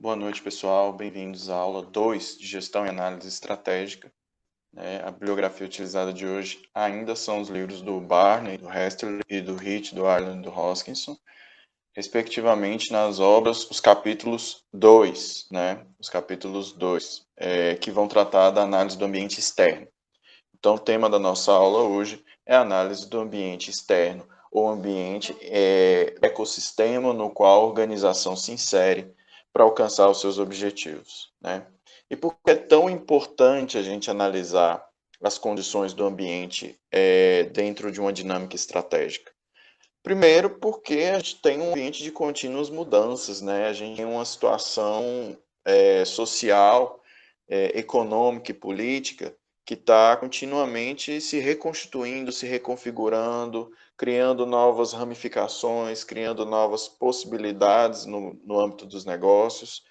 Boa noite, pessoal. Bem-vindos à aula 2 de Gestão e Análise Estratégica. A bibliografia utilizada de hoje ainda são os livros do Barney, do Hester e do Heath, do Ireland e do Hoskinson, respectivamente nas obras, os capítulos 2, os capítulos 2, que vão tratar da análise do ambiente externo. Então, o tema da nossa aula hoje é a análise do ambiente externo, ou ambiente ecossistema no qual a organização se insere para alcançar os seus objetivos. E por que é tão importante a gente analisar as condições do ambiente dentro de uma dinâmica estratégica? Primeiro, porque a gente tem um ambiente de contínuas mudanças, a gente tem uma situação social, econômica e política que está continuamente se reconstituindo, se reconfigurando, criando novas ramificações, criando novas possibilidades no âmbito dos negócios,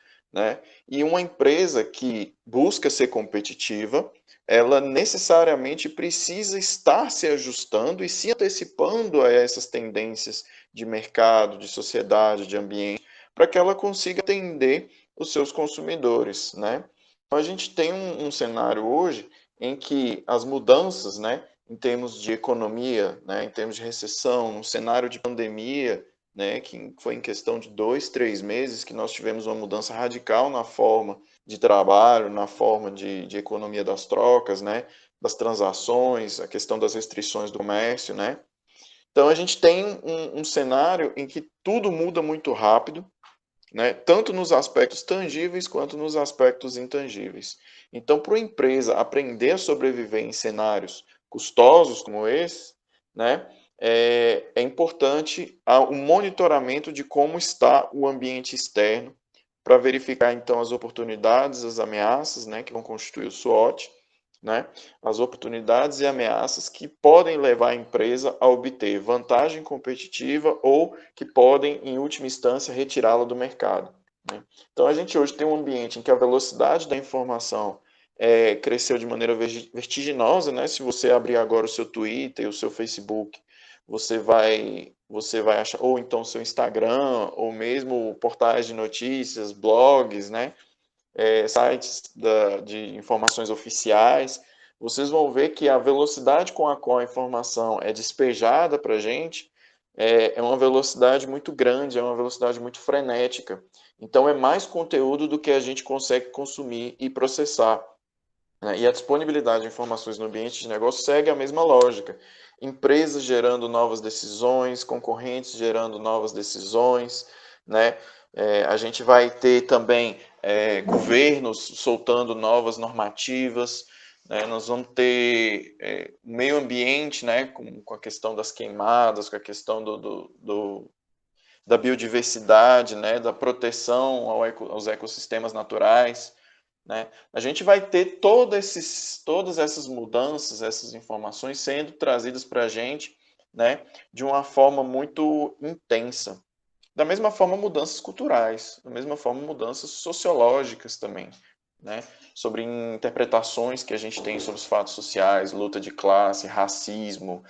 E uma empresa que busca ser competitiva, ela necessariamente precisa estar se ajustando e se antecipando a essas tendências de mercado, de sociedade, de ambiente, para que ela consiga atender os seus consumidores, Então, a gente tem um cenário hoje em que as mudanças, em termos de economia, em termos de recessão, um cenário de pandemia, que foi em questão de 2, 3 meses que nós tivemos uma mudança radical na forma de trabalho, na forma de economia das trocas, das transações, a questão das restrições do comércio, Então, a gente tem um cenário em que tudo muda muito rápido, tanto nos aspectos tangíveis quanto nos aspectos intangíveis. Então, para uma empresa aprender a sobreviver em cenários custosos como esse, é importante o monitoramento de como está o ambiente externo para verificar, então, as oportunidades, as ameaças, que vão constituir o SWOT, as oportunidades e ameaças que podem levar a empresa a obter vantagem competitiva ou que podem, em última instância, retirá-la do mercado. Então, a gente hoje tem um ambiente em que a velocidade da informação cresceu de maneira vertiginosa, Se você abrir agora o seu Twitter, o seu Facebook, você vai achar, ou então o seu Instagram, ou mesmo portais de notícias, blogs, sites de informações oficiais, vocês vão ver que a velocidade com a qual a informação é despejada para a gente é uma velocidade muito grande, é uma velocidade muito frenética. Então, é mais conteúdo do que a gente consegue consumir e processar. E a disponibilidade de informações no ambiente de negócio segue a mesma lógica. Empresas gerando novas decisões, concorrentes gerando novas decisões, a gente vai ter também governos soltando novas normativas, nós vamos ter meio ambiente, com a questão das queimadas, com a questão da biodiversidade, da proteção aos ecossistemas naturais. A gente vai ter todas essas mudanças, essas informações sendo trazidas para a gente de uma forma muito intensa. Da mesma forma, mudanças culturais, da mesma forma, mudanças sociológicas também, sobre interpretações que a gente tem sobre os fatos sociais, luta de classe, racismo,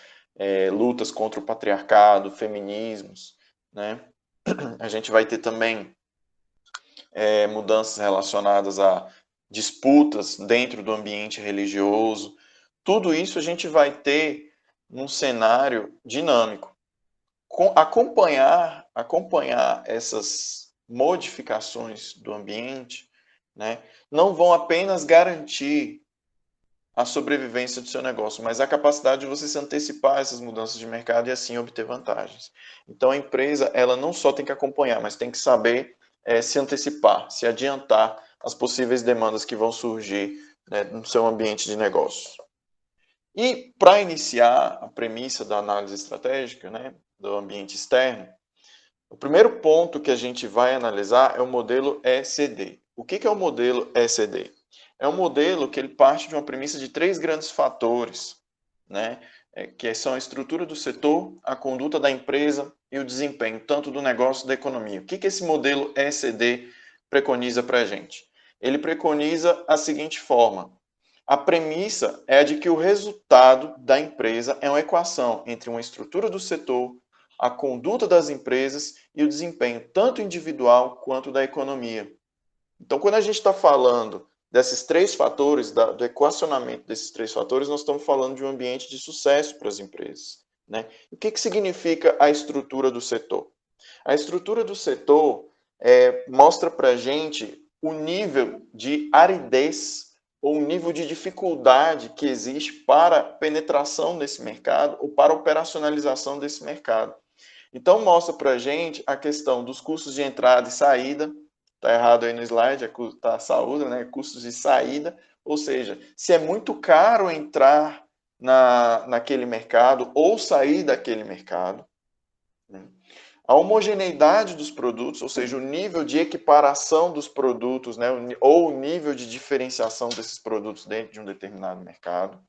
lutas contra o patriarcado, feminismos. A gente vai ter também mudanças relacionadas a disputas dentro do ambiente religioso. Tudo isso a gente vai ter num cenário dinâmico. Acompanhar essas modificações do ambiente, não vão apenas garantir a sobrevivência do seu negócio, mas a capacidade de você se antecipar a essas mudanças de mercado e assim obter vantagens. Então, a empresa, ela não só tem que acompanhar, mas tem que saber se antecipar, se adiantar às possíveis demandas que vão surgir no seu ambiente de negócio. E, para iniciar a premissa da análise estratégica, do ambiente externo, o primeiro ponto que a gente vai analisar é o modelo ECD. O que é o modelo ECD? É um modelo que ele parte de uma premissa de 3 grandes fatores, que são a estrutura do setor, a conduta da empresa e o desempenho, tanto do negócio como da economia. O que esse modelo ECD preconiza para a gente? Ele preconiza a seguinte forma: a premissa é a de que o resultado da empresa é uma equação entre uma estrutura do setor, a conduta das empresas e o desempenho tanto individual quanto da economia. Então, quando a gente está falando desses três fatores, do equacionamento desses três fatores, nós estamos falando de um ambiente de sucesso para as empresas, né? O que significa a estrutura do setor? A estrutura do setor mostra para a gente o nível de aridez ou o nível de dificuldade que existe para penetração nesse mercado ou para operacionalização desse mercado. Então, mostra para a gente a questão dos custos de entrada e saída. Está errado aí no slide, está saúde, né? Custos de saída. Ou seja, se é muito caro entrar naquele mercado ou sair daquele mercado. Né? A homogeneidade dos produtos, ou seja, o nível de equiparação dos produtos, né? Ou o nível de diferenciação desses produtos dentro de um determinado mercado.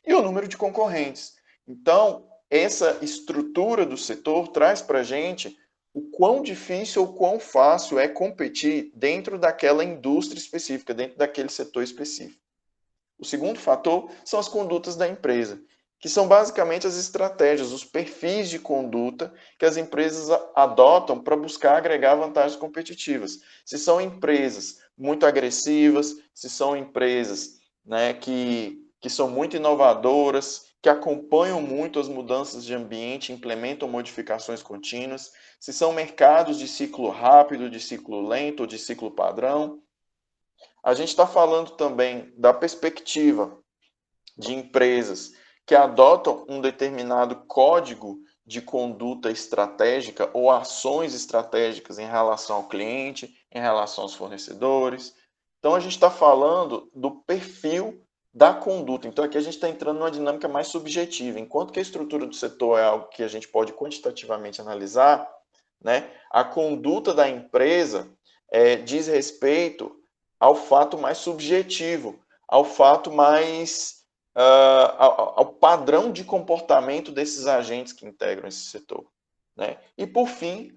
E o número de concorrentes. Então, essa estrutura do setor traz para a gente o quão difícil ou quão fácil é competir dentro daquela indústria específica, dentro daquele setor específico. O segundo fator são as condutas da empresa, que são basicamente as estratégias, os perfis de conduta que as empresas adotam para buscar agregar vantagens competitivas. Se são empresas muito agressivas, se são empresas, né, que são muito inovadoras, que acompanham muito as mudanças de ambiente, implementam modificações contínuas, se são mercados de ciclo rápido, de ciclo lento ou de ciclo padrão. A gente está falando também da perspectiva de empresas que adotam um determinado código de conduta estratégica ou ações estratégicas em relação ao cliente, em relação aos fornecedores. Então, a gente está falando do perfil da conduta. Então, aqui a gente está entrando numa dinâmica mais subjetiva. Enquanto que a estrutura do setor é algo que a gente pode quantitativamente analisar, né, a conduta da empresa diz respeito ao fato mais subjetivo, ao fato mais ao padrão de comportamento desses agentes que integram esse setor. Né? E, por fim,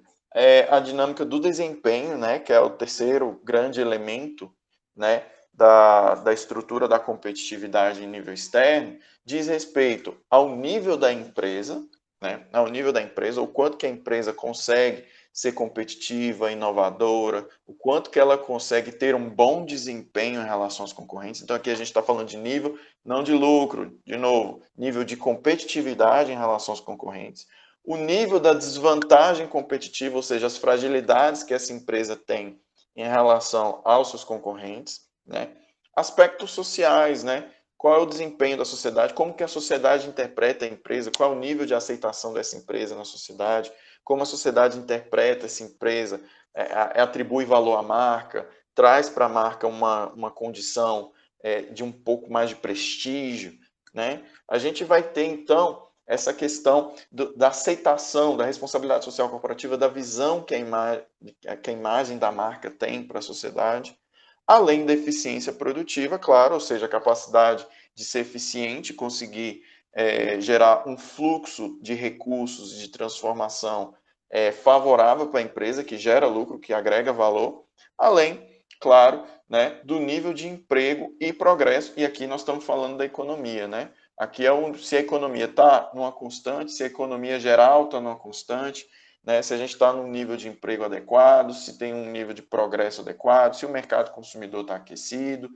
a dinâmica do desempenho, né, que é o terceiro grande elemento, né, da estrutura da competitividade em nível externo, diz respeito ao nível da empresa, né, ao nível da empresa, o quanto que a empresa consegue ser competitiva, inovadora, o quanto que ela consegue ter um bom desempenho em relação aos concorrentes. Então, aqui a gente está falando de nível, não de lucro, de novo, nível de competitividade em relação aos concorrentes. O nível da desvantagem competitiva, ou seja, as fragilidades que essa empresa tem em relação aos seus concorrentes, né? Aspectos sociais, né? Qual é o desempenho da sociedade, como que a sociedade interpreta a empresa, qual é o nível de aceitação dessa empresa na sociedade, como a sociedade interpreta essa empresa, atribui valor à marca, traz para a marca uma condição de um pouco mais de prestígio, né? A gente vai ter, então, essa questão da aceitação, da responsabilidade social corporativa, da visão que a imagem da marca tem para a sociedade, além da eficiência produtiva, claro, ou seja, a capacidade de ser eficiente, conseguir gerar um fluxo de recursos de transformação favorável para a empresa, que gera lucro, que agrega valor, além, claro, né, do nível de emprego e progresso, e aqui nós estamos falando da economia, né? Aqui se a economia está numa constante, se a economia geral está numa constante, né? Se a gente está num nível de emprego adequado, se tem um nível de progresso adequado, se o mercado consumidor está aquecido.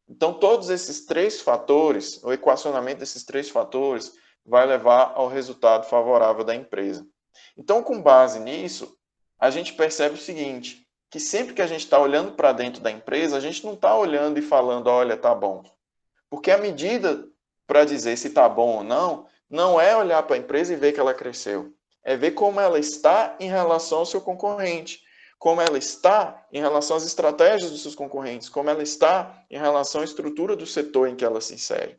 Então, todos esses três fatores, o equacionamento desses três fatores, vai levar ao resultado favorável da empresa. Então, com base nisso, a gente percebe o seguinte, que sempre que a gente está olhando para dentro da empresa, a gente não está olhando e falando, olha, tá bom. Porque a medida para dizer se está bom ou não, não é olhar para a empresa e ver que ela cresceu. É ver como ela está em relação ao seu concorrente, como ela está em relação às estratégias dos seus concorrentes, como ela está em relação à estrutura do setor em que ela se insere.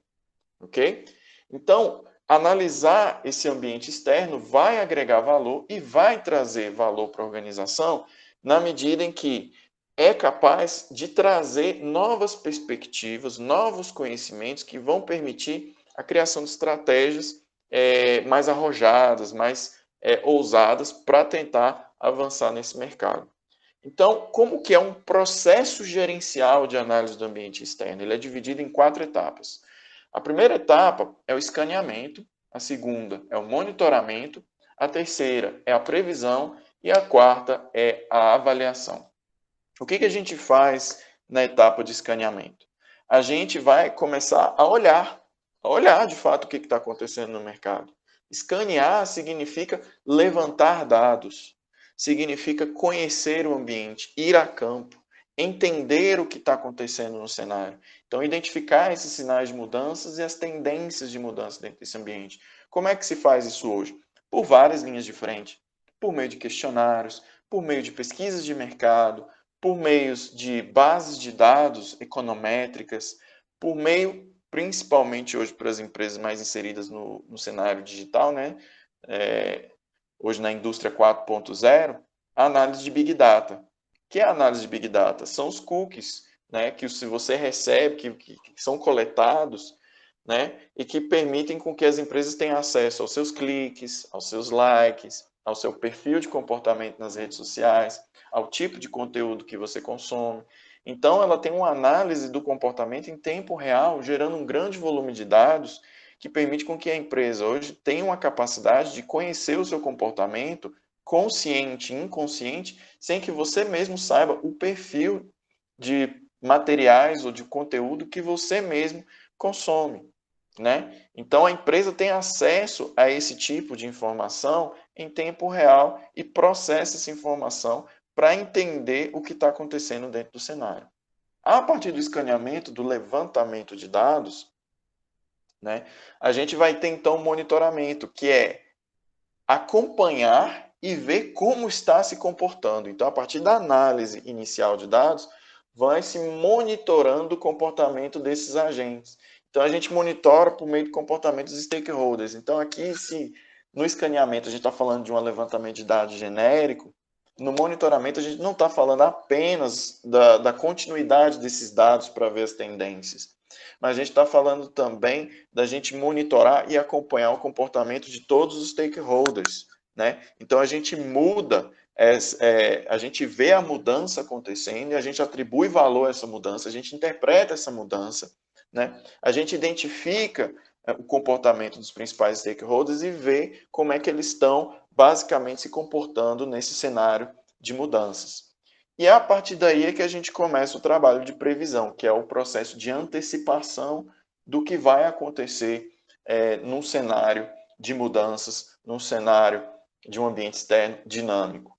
Ok? Então, analisar esse ambiente externo vai agregar valor e vai trazer valor para a organização na medida em que é capaz de trazer novas perspectivas, novos conhecimentos que vão permitir a criação de estratégias mais arrojadas, mais ousadas para tentar avançar nesse mercado. Então, como que é um processo gerencial de análise do ambiente externo? Ele é dividido em 4 etapas. A primeira etapa é o escaneamento, a segunda é o monitoramento, a terceira é a previsão e a quarta é a avaliação. O que a gente faz na etapa de escaneamento? A gente vai começar a olhar de fato o que está acontecendo no mercado. Escanear significa levantar dados, significa conhecer o ambiente, ir a campo, entender o que está acontecendo no cenário. Então, identificar esses sinais de mudanças e as tendências de mudança dentro desse ambiente. Como é que se faz isso hoje? Por várias linhas de frente, por meio de questionários, por meio de pesquisas de mercado, por meios de bases de dados econométricas, por meio, principalmente hoje para as empresas mais inseridas no cenário digital, né? Hoje na indústria 4.0, a análise de Big Data. O que é a análise de Big Data? São os cookies, né, que se você recebe, que são coletados, né, e que permitem com que as empresas tenham acesso aos seus cliques, aos seus likes, ao seu perfil de comportamento nas redes sociais, ao tipo de conteúdo que você consome. Então, ela tem uma análise do comportamento em tempo real, gerando um grande volume de dados que permite com que a empresa hoje tenha uma capacidade de conhecer o seu comportamento consciente e inconsciente, sem que você mesmo saiba o perfil de materiais ou de conteúdo que você mesmo consome, né? Então a empresa tem acesso a esse tipo de informação em tempo real e processa essa informação para entender o que está acontecendo dentro do cenário. A partir do escaneamento, do levantamento de dados, né, a gente vai ter então um monitoramento, que é acompanhar e ver como está se comportando. Então, a partir da análise inicial de dados, vai se monitorando o comportamento desses agentes. Então, a gente monitora por meio do comportamento dos stakeholders. Então, aqui, se no escaneamento a gente está falando de um levantamento de dados genérico, no monitoramento a gente não está falando apenas da continuidade desses dados para ver as tendências, mas a gente está falando também da gente monitorar e acompanhar o comportamento de todos os stakeholders, né? Então a gente muda, a gente vê a mudança acontecendo e a gente atribui valor a essa mudança, a gente interpreta essa mudança, né? A gente identifica o comportamento dos principais stakeholders e vê como é que eles estão basicamente se comportando nesse cenário de mudanças. E é a partir daí é que a gente começa o trabalho de previsão, que é o processo de antecipação do que vai acontecer num cenário de mudanças, num cenário de um ambiente externo dinâmico.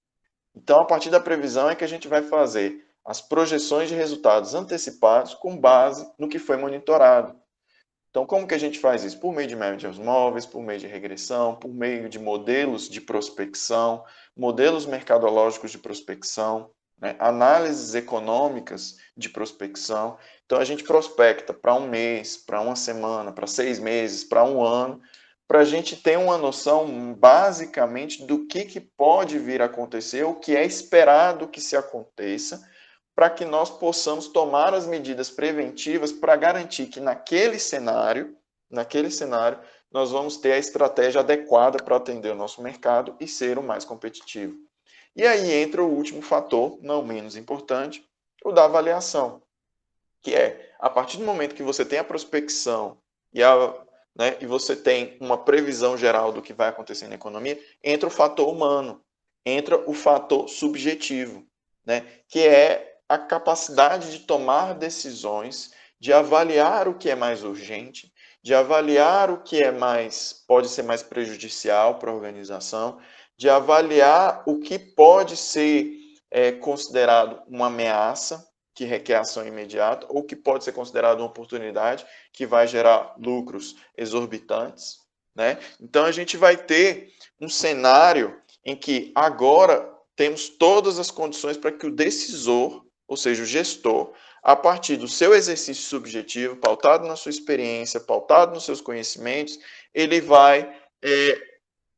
Então, a partir da previsão é que a gente vai fazer as projeções de resultados antecipados com base no que foi monitorado. Então, como que a gente faz isso? Por meio de médias móveis, por meio de regressão, por meio de modelos de prospecção, modelos mercadológicos de prospecção, né? Análises econômicas de prospecção. Então, a gente prospecta para um mês, para uma semana, para 6 meses, para um ano, para a gente ter uma noção basicamente do que pode vir a acontecer, o que é esperado que se aconteça, para que nós possamos tomar as medidas preventivas para garantir que naquele cenário, nós vamos ter a estratégia adequada para atender o nosso mercado e ser o mais competitivo. E aí entra o último fator, não menos importante, o da avaliação, que é, a partir do momento que você tem a prospecção e você tem uma previsão geral do que vai acontecer na economia, entra o fator humano, entra o fator subjetivo, né, que é a capacidade de tomar decisões, de avaliar o que é mais urgente, de avaliar o que pode ser mais prejudicial para a organização, de avaliar o que pode ser considerado uma ameaça, que requer ação imediata, ou que pode ser considerado uma oportunidade que vai gerar lucros exorbitantes, né? Então a gente vai ter um cenário em que agora temos todas as condições para que o decisor, ou seja, o gestor, a partir do seu exercício subjetivo, pautado na sua experiência, pautado nos seus conhecimentos, ele vai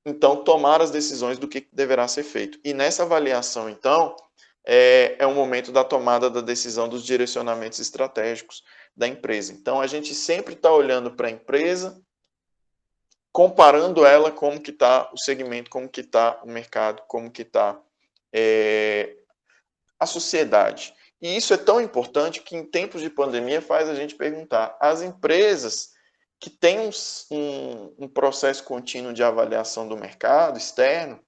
então tomar as decisões do que deverá ser feito. E nessa avaliação, então, é o momento da tomada da decisão dos direcionamentos estratégicos da empresa. Então, a gente sempre está olhando para a empresa, comparando ela como que está o segmento, como que está o mercado, como que está a sociedade. E isso é tão importante que em tempos de pandemia faz a gente perguntar, as empresas que têm um processo contínuo de avaliação do mercado externo,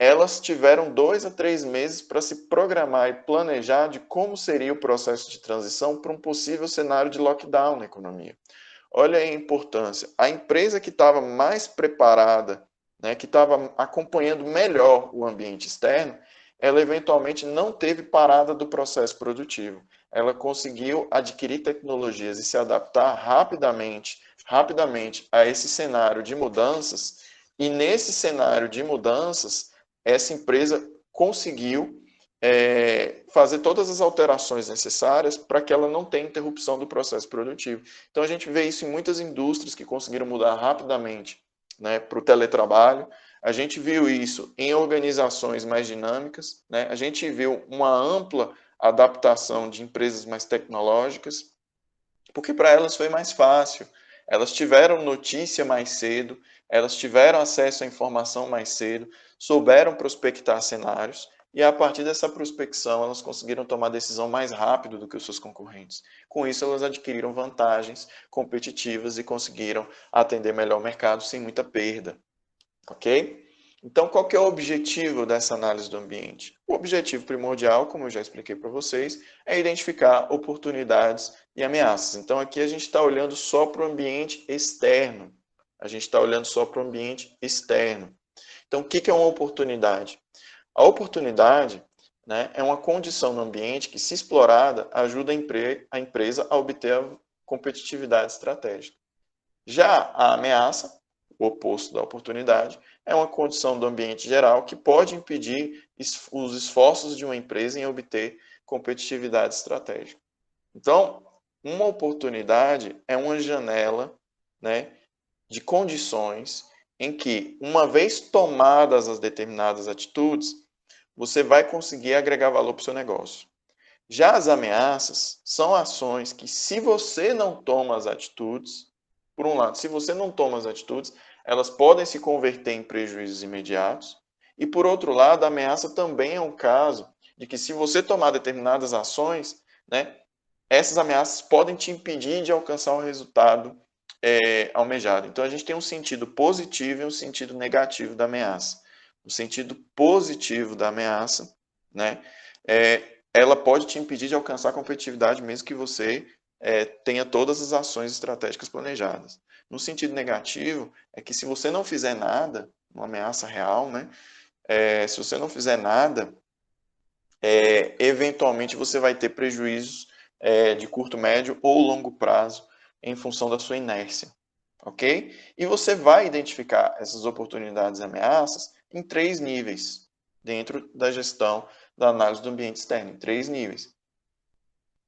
elas tiveram 2 a 3 meses para se programar e planejar de como seria o processo de transição para um possível cenário de lockdown na economia. Olha a importância. A empresa que estava mais preparada, né, que estava acompanhando melhor o ambiente externo, ela eventualmente não teve parada do processo produtivo. Ela conseguiu adquirir tecnologias e se adaptar rapidamente a esse cenário de mudanças. E nesse cenário de mudanças, essa empresa conseguiu fazer todas as alterações necessárias para que ela não tenha interrupção do processo produtivo. Então, a gente vê isso em muitas indústrias que conseguiram mudar rapidamente, né, para o teletrabalho. A gente viu isso em organizações mais dinâmicas, né? A gente viu uma ampla adaptação de empresas mais tecnológicas, porque para elas foi mais fácil. Elas tiveram notícia mais cedo, elas tiveram acesso à informação mais cedo, souberam prospectar cenários, e a partir dessa prospecção elas conseguiram tomar decisão mais rápido do que os seus concorrentes. Com isso, elas adquiriram vantagens competitivas e conseguiram atender melhor o mercado sem muita perda. Ok? Então, qual que é o objetivo dessa análise do ambiente? O objetivo primordial, como eu já expliquei para vocês, é identificar oportunidades e ameaças. Então, aqui a gente está olhando só para o ambiente externo. A gente está olhando só para o ambiente externo. Então, o que é uma oportunidade? A oportunidade, né, é uma condição no ambiente que, se explorada, ajuda a empresa a obter a competitividade estratégica. Já a ameaça, o oposto da oportunidade, é uma condição do ambiente geral que pode impedir os esforços de uma empresa em obter competitividade estratégica. Então, uma oportunidade é uma janela, né, de condições em que, uma vez tomadas as determinadas atitudes, você vai conseguir agregar valor para o seu negócio. Já as ameaças são ações que, se você não toma as atitudes, por um lado, se você não toma as atitudes, elas podem se converter em prejuízos imediatos. E, por outro lado, a ameaça também é um caso de que, se você tomar determinadas ações, né, essas ameaças podem te impedir de alcançar o resultado almejado. Então, a gente tem um sentido positivo e um sentido negativo da ameaça. O sentido positivo da ameaça, né, ela pode te impedir de alcançar a competitividade mesmo que você tenha todas as ações estratégicas planejadas. No sentido negativo, é que, se você não fizer nada, uma ameaça real, né, se você não fizer nada, eventualmente você vai ter prejuízos de curto, médio ou longo prazo em função da sua inércia, ok? E você vai identificar essas oportunidades e ameaças em 3 níveis, dentro da gestão da análise do ambiente externo, em 3 níveis.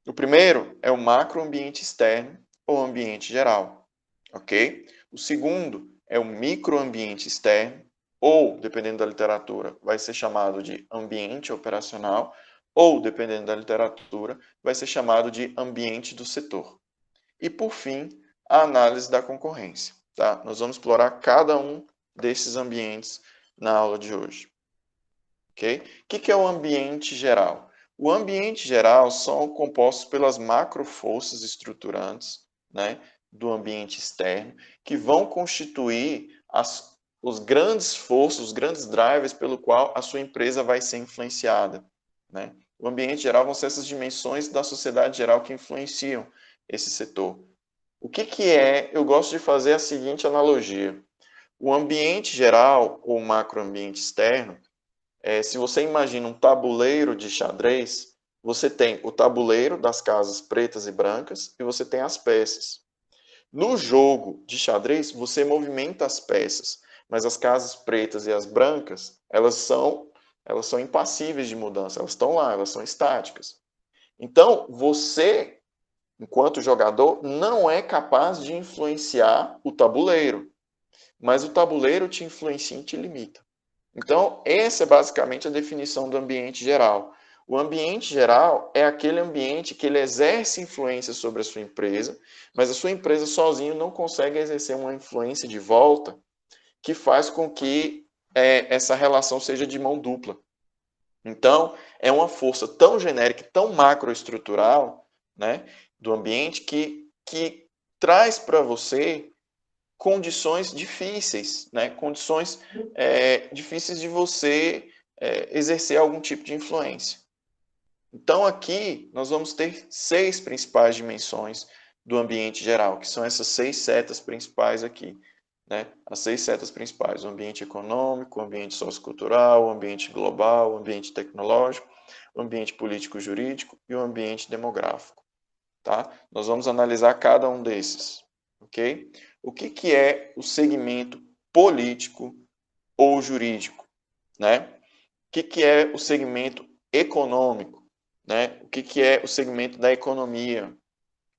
O primeiro é o macroambiente externo ou ambiente geral, ok? O segundo é o microambiente externo, ou, dependendo da literatura, vai ser chamado de ambiente operacional, ou, dependendo da literatura, vai ser chamado de ambiente do setor. E, por fim, a análise da concorrência. Tá? Nós vamos explorar cada um desses ambientes na aula de hoje. Okay? O que é o ambiente geral? O ambiente geral são compostos pelas macroforças estruturantes, né, do ambiente externo, que vão constituir os grandes forças, os grandes drivers pelo qual a sua empresa vai ser influenciada. Né? O ambiente geral vão ser essas dimensões da sociedade geral que influenciam esse setor. O que é? Eu gosto de fazer a seguinte analogia. O ambiente geral, ou macroambiente externo, se você imagina um tabuleiro de xadrez, você tem o tabuleiro das casas pretas e brancas e você tem as peças. No jogo de xadrez, você movimenta as peças, mas as casas pretas e as brancas, elas são impassíveis de mudança, elas estão lá, elas são estáticas. Então, você, enquanto jogador, não é capaz de influenciar o tabuleiro, mas o tabuleiro te influencia e te limita. Então, essa é basicamente a definição do ambiente geral. O ambiente geral é aquele ambiente que ele exerce influência sobre a sua empresa, mas a sua empresa sozinho não consegue exercer uma influência de volta que faz com que essa relação seja de mão dupla. Então, é uma força tão genérica, tão macroestrutural, né, do ambiente que traz para você condições difíceis, né? Condições difíceis de você exercer algum tipo de influência. Então, aqui, nós vamos ter 6 principais dimensões do ambiente geral, que são essas 6 setas principais aqui. Né? As 6 setas principais: o ambiente econômico, o ambiente sociocultural, o ambiente global, o ambiente tecnológico, o ambiente político-jurídico e o ambiente demográfico. Tá? Nós vamos analisar cada um desses. Okay? O que é o segmento político ou jurídico? Né? O que é o segmento econômico? Né? O que é o segmento da economia?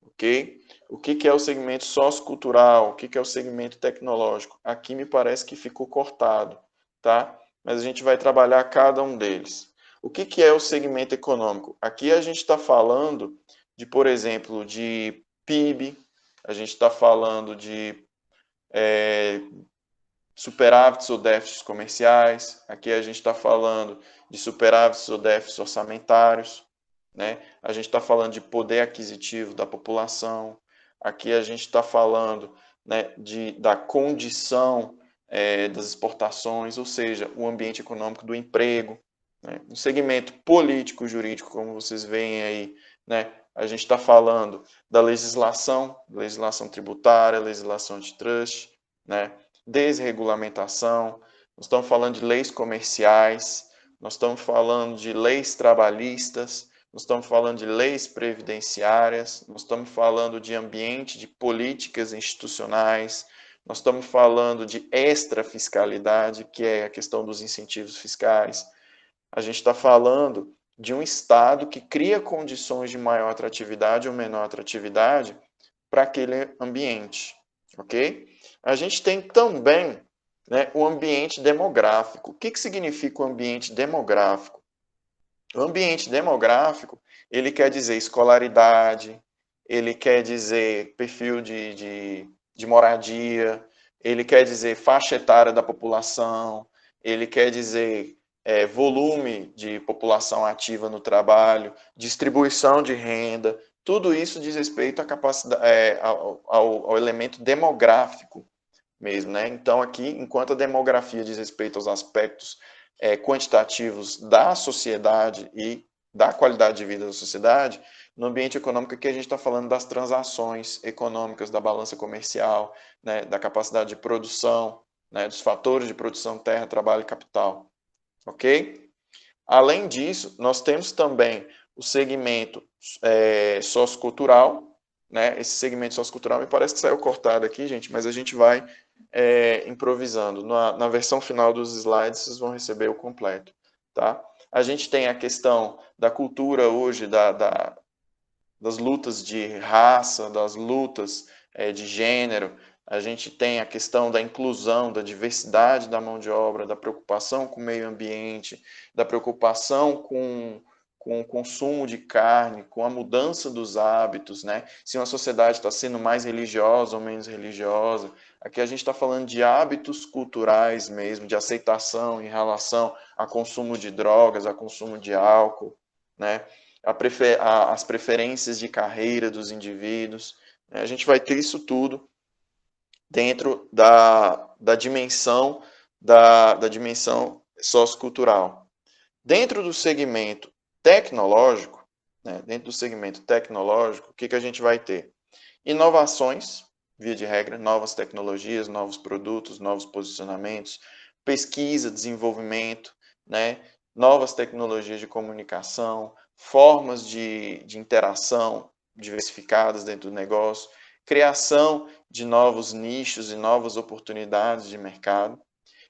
Ok? O que é o segmento sociocultural? O que é o segmento tecnológico? Aqui me parece que ficou cortado, tá? Mas a gente vai trabalhar cada um deles. O que é o segmento econômico? Aqui a gente está falando de, por exemplo, de PIB, a gente está falando de superávites ou déficits comerciais, aqui a gente está falando de superávites ou déficits orçamentários, né? A gente está falando de poder aquisitivo da população, aqui a gente está falando, né, da condição das exportações, ou seja, o ambiente econômico do emprego, né? No segmento político-jurídico, como vocês veem aí, né, a gente está falando da legislação tributária, legislação de trust, né, desregulamentação, nós estamos falando de leis comerciais, nós estamos falando de leis trabalhistas, nós estamos falando de leis previdenciárias, nós estamos falando de ambiente de políticas institucionais, nós estamos falando de extrafiscalidade, que é a questão dos incentivos fiscais. A gente está falando de um Estado que cria condições de maior atratividade ou menor atratividade para aquele ambiente, ok? A gente tem também, né, o ambiente demográfico. O que significa o ambiente demográfico? O ambiente demográfico, ele quer dizer escolaridade, ele quer dizer perfil de moradia, ele quer dizer faixa etária da população, ele quer dizer volume de população ativa no trabalho, distribuição de renda, tudo isso diz respeito à capacidade, ao elemento demográfico mesmo, né? Então, aqui, enquanto a demografia diz respeito aos aspectos quantitativos da sociedade e da qualidade de vida da sociedade, no ambiente econômico aqui a gente está falando das transações econômicas, da balança comercial, né, da capacidade de produção, né, dos fatores de produção, terra, trabalho e capital. Ok? Além disso, nós temos também o segmento sociocultural, né? Esse segmento sociocultural me parece que saiu cortado aqui, gente, mas a gente vai improvisando. Na versão final dos slides, vocês vão receber o completo. Tá? A gente tem a questão da cultura hoje, das lutas de raça, das lutas de gênero. A gente tem a questão da inclusão, da diversidade da mão de obra, da preocupação com o meio ambiente, da preocupação com o consumo de carne, com a mudança dos hábitos, né? Se uma sociedade está sendo mais religiosa ou menos religiosa. Aqui a gente está falando de hábitos culturais mesmo, de aceitação em relação a consumo de drogas, a consumo de álcool, né? As preferências de carreira dos indivíduos. A gente vai ter isso tudo dentro da dimensão da dimensão sociocultural. Dentro do segmento tecnológico, né, o que a gente vai ter? Inovações, via de regra, novas tecnologias, novos produtos, novos posicionamentos, pesquisa, desenvolvimento, né, novas tecnologias de comunicação, formas de interação diversificadas dentro do negócio, criação de novos nichos e novas oportunidades de mercado.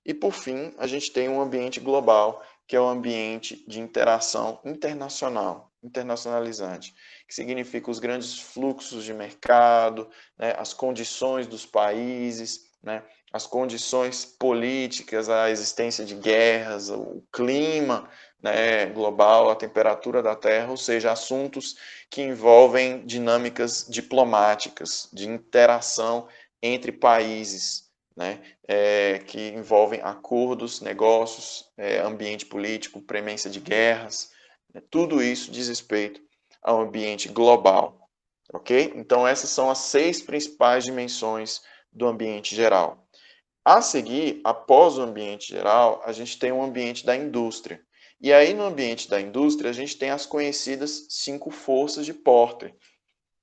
E, por fim, a gente tem um ambiente global, que é o ambiente de interação internacional, internacionalizante, que significa os grandes fluxos de mercado, né, as condições dos países, né, as condições políticas, a existência de guerras, o clima, né, global, a temperatura da Terra, ou seja, assuntos que envolvem dinâmicas diplomáticas, de interação entre países, né, que envolvem acordos, negócios, ambiente político, premência de guerras, né, tudo isso diz respeito ao ambiente global, ok? Então essas são as 6 principais dimensões do ambiente geral. A seguir, após o ambiente geral, a gente tem o ambiente da indústria. E aí, no ambiente da indústria, a gente tem as conhecidas 5 forças de Porter,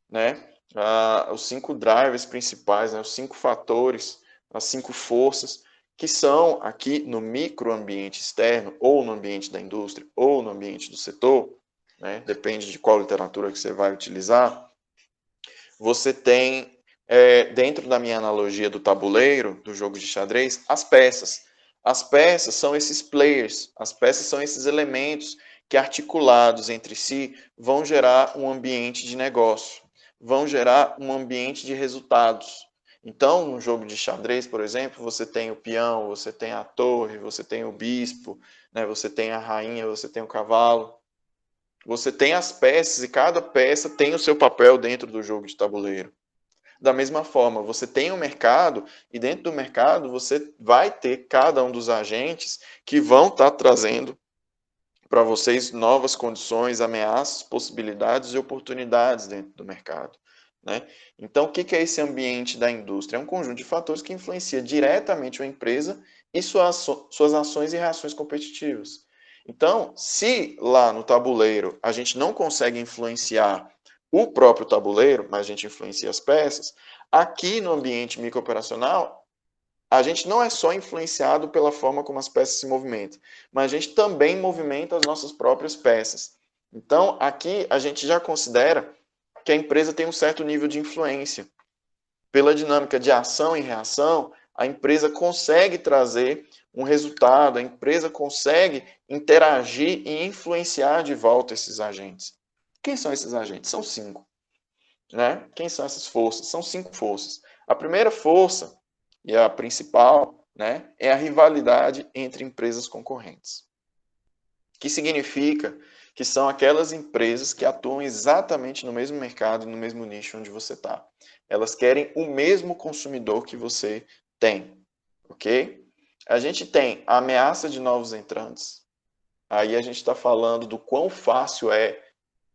né? Os 5 drivers principais, né? Os 5 fatores, as 5 forças, que são aqui no microambiente externo, ou no ambiente da indústria, ou no ambiente do setor, né? Depende de qual literatura que você vai utilizar. Você tem, dentro da minha analogia do tabuleiro, do jogo de xadrez, as peças. As peças são esses players, as peças são esses elementos que, articulados entre si, vão gerar um ambiente de negócio, vão gerar um ambiente de resultados. Então, no jogo de xadrez, por exemplo, você tem o peão, você tem a torre, você tem o bispo, né? Você tem a rainha, você tem o cavalo. Você tem as peças e cada peça tem o seu papel dentro do jogo de tabuleiro. Da mesma forma, você tem um mercado e dentro do mercado você vai ter cada um dos agentes que vão estar trazendo para vocês novas condições, ameaças, possibilidades e oportunidades dentro do mercado, né? Então, o que é esse ambiente da indústria? É um conjunto de fatores que influencia diretamente a empresa e suas ações e reações competitivas. Então, se lá no tabuleiro a gente não consegue influenciar o próprio tabuleiro, mas a gente influencia as peças, aqui no ambiente microoperacional, a gente não é só influenciado pela forma como as peças se movimentam, mas a gente também movimenta as nossas próprias peças. Então, aqui a gente já considera que a empresa tem um certo nível de influência. Pela dinâmica de ação e reação, a empresa consegue trazer um resultado, a empresa consegue interagir e influenciar de volta esses agentes. Quem são esses agentes? São 5. Né? Quem são essas forças? São 5 forças. A primeira força, e a principal, né, é a rivalidade entre empresas concorrentes. Que significa que são aquelas empresas que atuam exatamente no mesmo mercado, no mesmo nicho onde você está. Elas querem o mesmo consumidor que você tem, ok? A gente tem a ameaça de novos entrantes. Aí a gente está falando do quão fácil é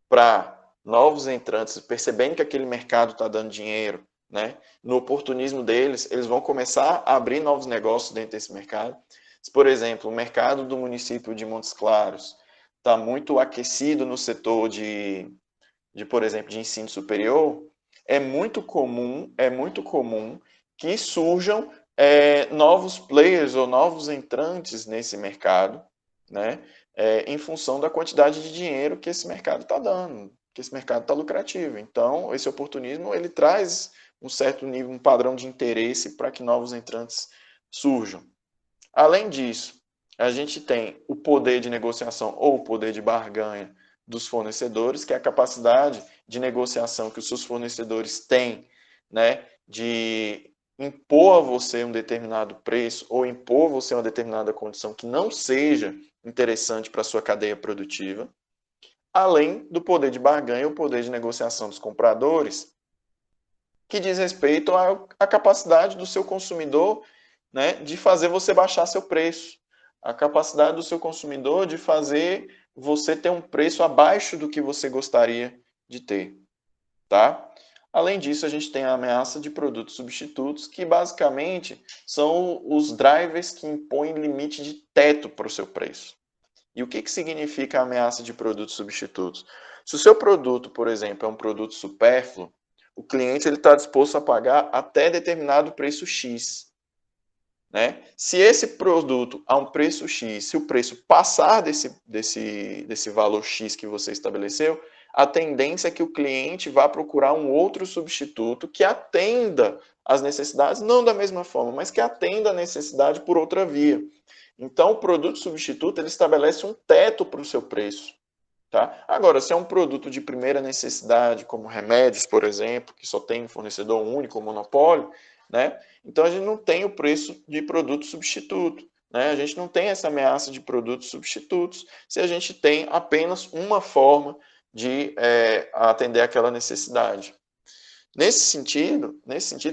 para novos entrantes, percebendo que aquele mercado está dando dinheiro, né? No oportunismo deles, eles vão começar a abrir novos negócios dentro desse mercado. Se, por exemplo, o mercado do município de Montes Claros está muito aquecido no setor por exemplo, de ensino superior, é muito comum que surjam novos players ou novos entrantes nesse mercado, né? Em função da quantidade de dinheiro que esse mercado está dando, que esse mercado está lucrativo. Então, esse oportunismo ele traz um certo nível, um padrão de interesse para que novos entrantes surjam. Além disso, a gente tem o poder de negociação ou o poder de barganha dos fornecedores, que é a capacidade de negociação que os seus fornecedores têm, né, de impor a você um determinado preço ou impor a você uma determinada condição que não seja interessante para a sua cadeia produtiva, além do poder de barganha e o poder de negociação dos compradores, que diz respeito à capacidade do seu consumidor, né, de fazer você baixar seu preço, a capacidade do seu consumidor de fazer você ter um preço abaixo do que você gostaria de ter, tá? Além disso, a gente tem a ameaça de produtos substitutos, que basicamente são os drivers que impõem limite de teto para o seu preço. E o que significa a ameaça de produtos substitutos? Se o seu produto, por exemplo, é um produto supérfluo, o cliente está disposto a pagar até determinado preço X. Né? Se esse produto a um preço X, se o preço passar desse valor X que você estabeleceu, a tendência é que o cliente vá procurar um outro substituto que atenda às necessidades, não da mesma forma, mas que atenda a necessidade por outra via. Então, o produto substituto ele estabelece um teto para o seu preço. Tá? Agora, se é um produto de primeira necessidade, como remédios, por exemplo, que só tem um fornecedor único, um monopólio, né? Então a gente não tem o preço de produto substituto. Né? A gente não tem essa ameaça de produtos substitutos se a gente tem apenas uma forma de atender aquela necessidade. Nesse sentido,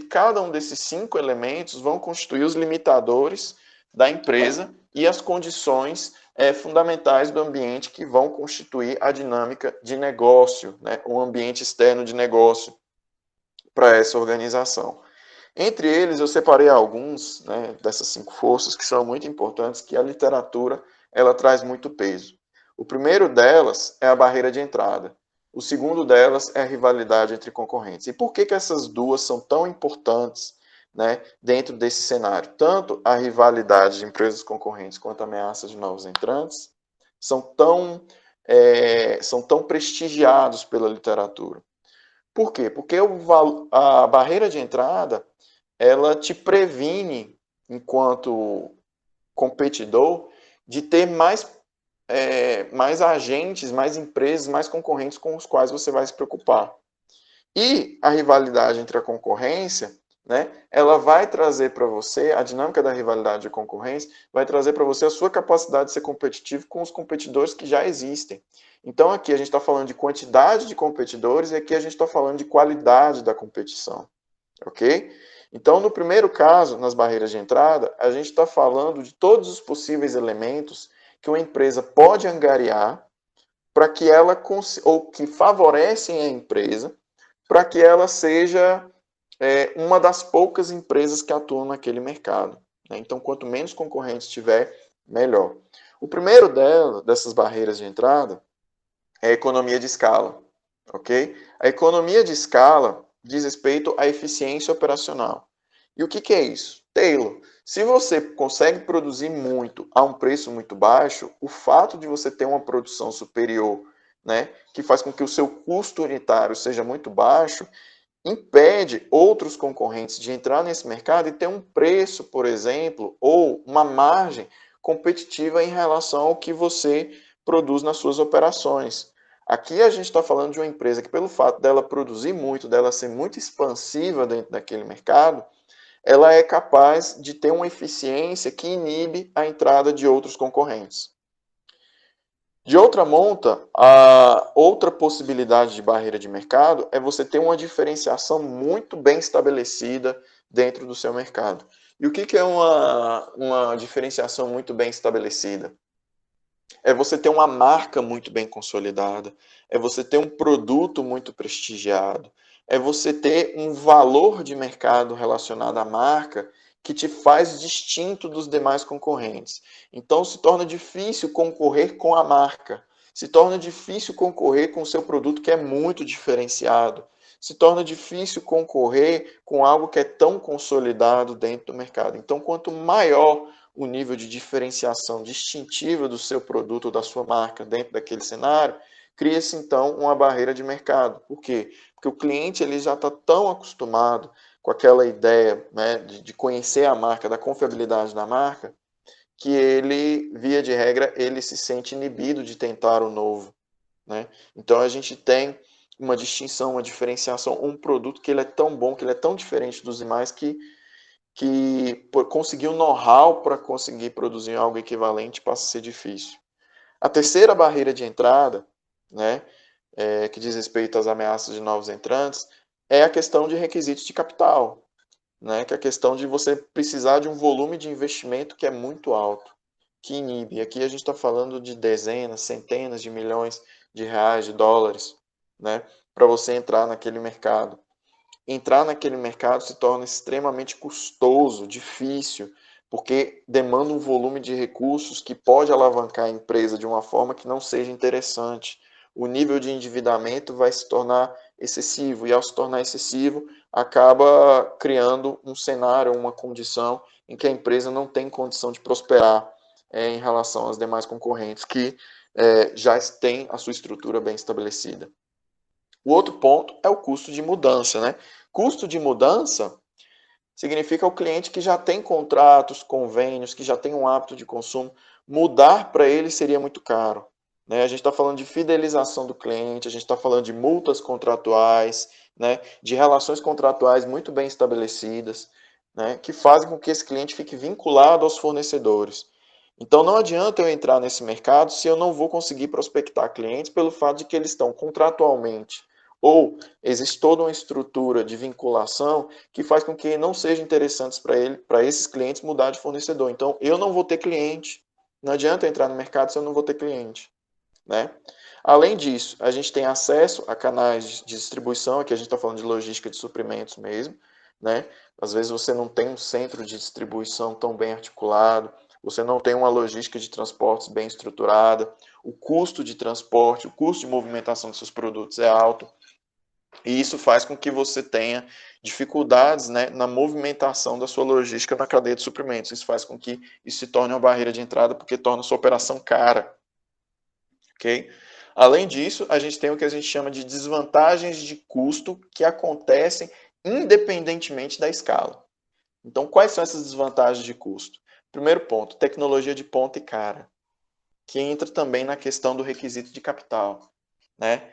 cada um desses 5 elementos vão constituir os limitadores da empresa e as condições fundamentais do ambiente que vão constituir a dinâmica de negócio, né? Um ambiente externo de negócio para essa organização. Entre eles, eu separei alguns, né, dessas 5 forças que são muito importantes, que a literatura ela traz muito peso. O primeiro delas é a barreira de entrada. O segundo delas é a rivalidade entre concorrentes. E por que essas duas são tão importantes, né, dentro desse cenário? Tanto a rivalidade de empresas concorrentes quanto a ameaça de novos entrantes são tão prestigiados pela literatura. Por quê? Porque a barreira de entrada ela te previne, enquanto competidor, de ter mais agentes, mais empresas, mais concorrentes com os quais você vai se preocupar. E a rivalidade entre a concorrência, né, ela vai trazer para você, a dinâmica da rivalidade de concorrência, vai trazer para você a sua capacidade de ser competitivo com os competidores que já existem. Então aqui a gente está falando de quantidade de competidores e aqui a gente está falando de qualidade da competição. Ok? Então, no primeiro caso, nas barreiras de entrada, a gente está falando de todos os possíveis elementos que uma empresa pode angariar para que ela ou que favorecem a empresa para que ela seja uma das poucas empresas que atuam naquele mercado. Né? Então, quanto menos concorrentes tiver, melhor. O primeiro dessas barreiras de entrada é a economia de escala. Ok? A economia de escala diz respeito à eficiência operacional. E o que é isso? Taylor, se você consegue produzir muito a um preço muito baixo, o fato de você ter uma produção superior, né, que faz com que o seu custo unitário seja muito baixo, impede outros concorrentes de entrar nesse mercado e ter um preço, por exemplo, ou uma margem competitiva em relação ao que você produz nas suas operações. Aqui a gente está falando de uma empresa que, pelo fato dela produzir muito, dela ser muito expansiva dentro daquele mercado, ela é capaz de ter uma eficiência que inibe a entrada de outros concorrentes. De outra monta, a outra possibilidade de barreira de mercado é você ter uma diferenciação muito bem estabelecida dentro do seu mercado. E o que é uma diferenciação muito bem estabelecida? É você ter uma marca muito bem consolidada, é você ter um produto muito prestigiado, é você ter um valor de mercado relacionado à marca que te faz distinto dos demais concorrentes. Então se torna difícil concorrer com a marca, se torna difícil concorrer com o seu produto que é muito diferenciado, se torna difícil concorrer com algo que é tão consolidado dentro do mercado. Então, quanto maior o nível de diferenciação distintiva do seu produto ou da sua marca dentro daquele cenário, cria-se então uma barreira de mercado. Por quê? Porque o cliente ele já está tão acostumado com aquela ideia, né, de conhecer a marca, da confiabilidade da marca, que ele, via de regra, ele se sente inibido de tentar o novo. Né? Então a gente tem uma distinção, uma diferenciação, um produto que ele é tão bom, que ele é tão diferente dos demais que conseguir um know-how para conseguir produzir algo equivalente passa a ser difícil. A terceira barreira de entrada, né, que diz respeito às ameaças de novos entrantes, é a questão de requisitos de capital, né, que é a questão de você precisar de um volume de investimento que é muito alto, que inibe. Aqui a gente está falando de dezenas, centenas de milhões de reais, de dólares, né, para você entrar naquele mercado. Entrar naquele mercado se torna extremamente custoso, difícil, porque demanda um volume de recursos que pode alavancar a empresa de uma forma que não seja interessante. O nível de endividamento vai se tornar excessivo, e ao se tornar excessivo, acaba criando um cenário, uma condição em que a empresa não tem condição de prosperar em relação aos demais concorrentes que já têm a sua estrutura bem estabelecida. O outro ponto é o custo de mudança, né? Custo de mudança significa o cliente que já tem contratos, convênios, que já tem um hábito de consumo. Mudar para ele seria muito caro. Né? A gente está falando de fidelização do cliente, a gente está falando de multas contratuais, né? De relações contratuais muito bem estabelecidas, né? Que fazem com que esse cliente fique vinculado aos fornecedores. Então não adianta eu entrar nesse mercado se eu não vou conseguir prospectar clientes pelo fato de que eles estão contratualmente ou existe toda uma estrutura de vinculação que faz com que não seja interessante para esses clientes mudar de fornecedor. Então, eu não vou ter cliente. Não adianta entrar no mercado se eu não vou ter cliente. Né? Além disso, a gente tem acesso a canais de distribuição, aqui a gente está falando de logística de suprimentos mesmo, né? Às vezes você não tem um centro de distribuição tão bem articulado, você não tem uma logística de transportes bem estruturada, o custo de transporte, o custo de movimentação dos seus produtos é alto, e isso faz com que você tenha dificuldades, né, na movimentação da sua logística na cadeia de suprimentos. Isso faz com que isso se torne uma barreira de entrada, porque torna a sua operação cara. Ok? Além disso, a gente tem o que a gente chama de desvantagens de custo que acontecem independentemente da escala. Então, quais são essas desvantagens de custo? Primeiro ponto, tecnologia de ponta e cara, que entra também na questão do requisito de capital, né?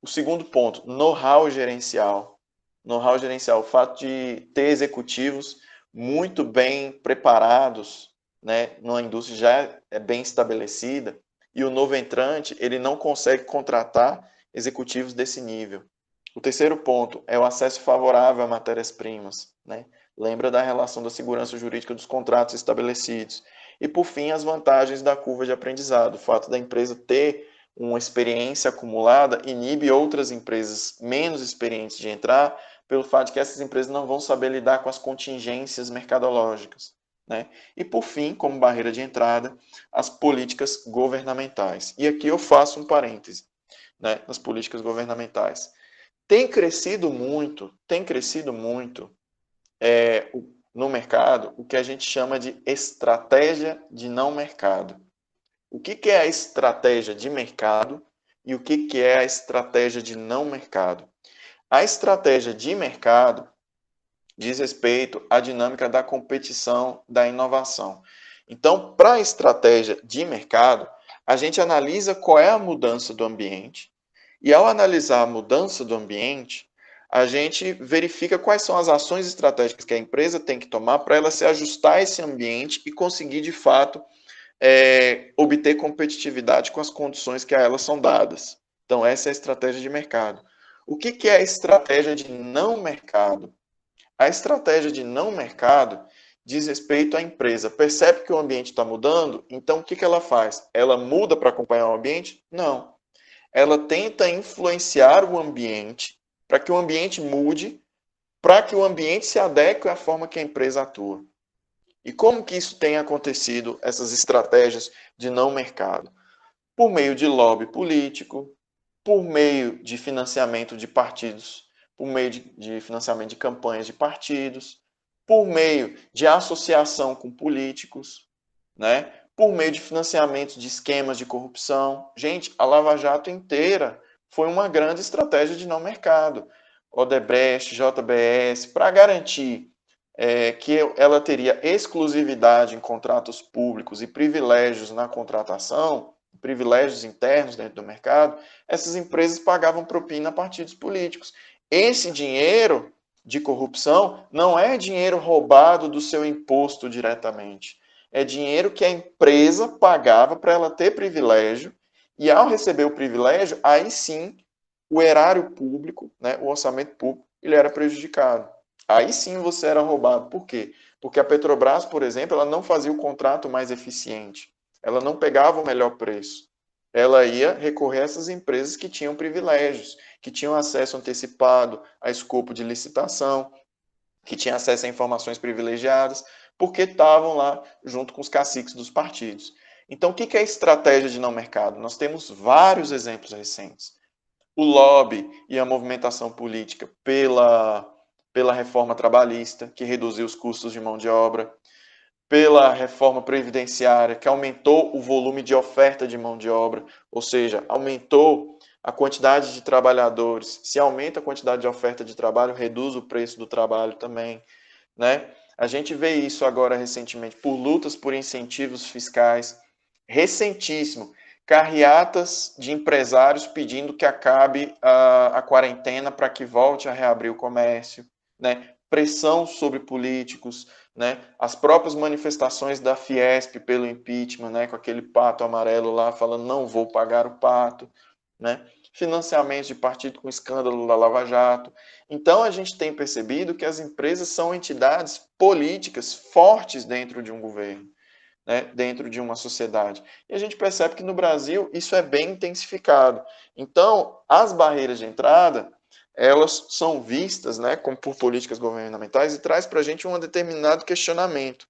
O segundo ponto, know-how gerencial. Know-how gerencial, o fato de ter executivos muito bem preparados, né, numa indústria já bem estabelecida, e o novo entrante, ele não consegue contratar executivos desse nível. O terceiro ponto é o acesso favorável a matérias-primas, né? Lembra da relação da segurança jurídica dos contratos estabelecidos. E, por fim, as vantagens da curva de aprendizado. O fato da empresa ter uma experiência acumulada inibe outras empresas menos experientes de entrar, pelo fato de que essas empresas não vão saber lidar com as contingências mercadológicas, né? E, por fim, como barreira de entrada, as políticas governamentais. E aqui eu faço um parêntese, né, nas políticas governamentais. Tem crescido muito no mercado o que a gente chama de estratégia de não mercado. O que é a estratégia de mercado e o que é a estratégia de não mercado? A estratégia de mercado diz respeito à dinâmica da competição, da inovação. Então, para a estratégia de mercado, a gente analisa qual é a mudança do ambiente e, ao analisar a mudança do ambiente, a gente verifica quais são as ações estratégicas que a empresa tem que tomar para ela se ajustar a esse ambiente e conseguir, de fato, obter competitividade com as condições que a elas são dadas. Então, essa é a estratégia de mercado. O que é a estratégia de não mercado? A estratégia de não mercado diz respeito à empresa. Percebe que o ambiente está mudando? Então, o que ela faz? Ela muda para acompanhar o ambiente? Não. Ela tenta influenciar o ambiente para que o ambiente mude, para que o ambiente se adeque à forma que a empresa atua. E como que isso tem acontecido, essas estratégias de não mercado? Por meio de lobby político, por meio de financiamento de partidos, por meio de financiamento de campanhas de partidos, por meio de associação com políticos, né? Por meio de financiamento de esquemas de corrupção. Gente, a Lava Jato inteira foi uma grande estratégia de não mercado. Odebrecht, JBS, para garantir que ela teria exclusividade em contratos públicos e privilégios na contratação, privilégios internos dentro do mercado, essas empresas pagavam propina a partidos políticos. Esse dinheiro de corrupção não é dinheiro roubado do seu imposto diretamente. É dinheiro que a empresa pagava para ela ter privilégio, e ao receber o privilégio, aí sim o erário público, né, o orçamento público, ele era prejudicado. Aí sim você era roubado. Por quê? Porque a Petrobras, por exemplo, ela não fazia o contrato mais eficiente. Ela não pegava o melhor preço. Ela ia recorrer a essas empresas que tinham privilégios, que tinham acesso antecipado a escopo de licitação, que tinham acesso a informações privilegiadas, porque estavam lá junto com os caciques dos partidos. Então, o que é estratégia de não mercado? Nós temos vários exemplos recentes. O lobby e a movimentação política pela reforma trabalhista, que reduziu os custos de mão de obra, pela reforma previdenciária, que aumentou o volume de oferta de mão de obra, ou seja, aumentou a quantidade de trabalhadores. Se aumenta a quantidade de oferta de trabalho, reduz o preço do trabalho também, né? A gente vê isso agora recentemente por lutas por incentivos fiscais, recentíssimo, carreatas de empresários pedindo que acabe a quarentena para que volte a reabrir o comércio, né? Pressão sobre políticos, né? As próprias manifestações da Fiesp pelo impeachment, né? Com aquele pato amarelo lá falando não vou pagar o pato, né? Financiamentos de partido com escândalo da Lava Jato. Então a gente tem percebido que as empresas são entidades políticas fortes dentro de um governo, né? Dentro de uma sociedade. E a gente percebe que no Brasil isso é bem intensificado. Então as barreiras de entrada elas são vistas, né, como por políticas governamentais e traz para a gente um determinado questionamento.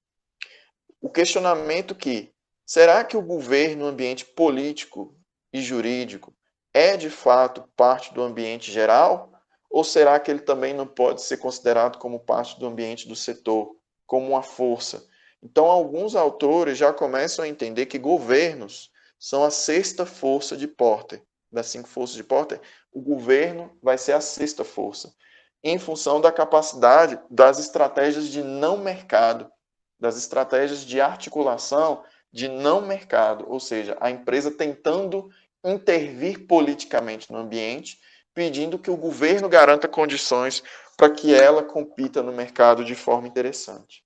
O questionamento que, será que o governo no ambiente político e jurídico é de fato parte do ambiente geral? Ou será que ele também não pode ser considerado como parte do ambiente do setor, como uma força? Então, alguns autores já começam a entender que governos são a sexta força de Porter. Das 5 forças de Porter, o governo vai ser a sexta força, em função da capacidade das estratégias de não mercado, das estratégias de articulação de não mercado, ou seja, a empresa tentando intervir politicamente no ambiente, pedindo que o governo garanta condições para que ela compita no mercado de forma interessante.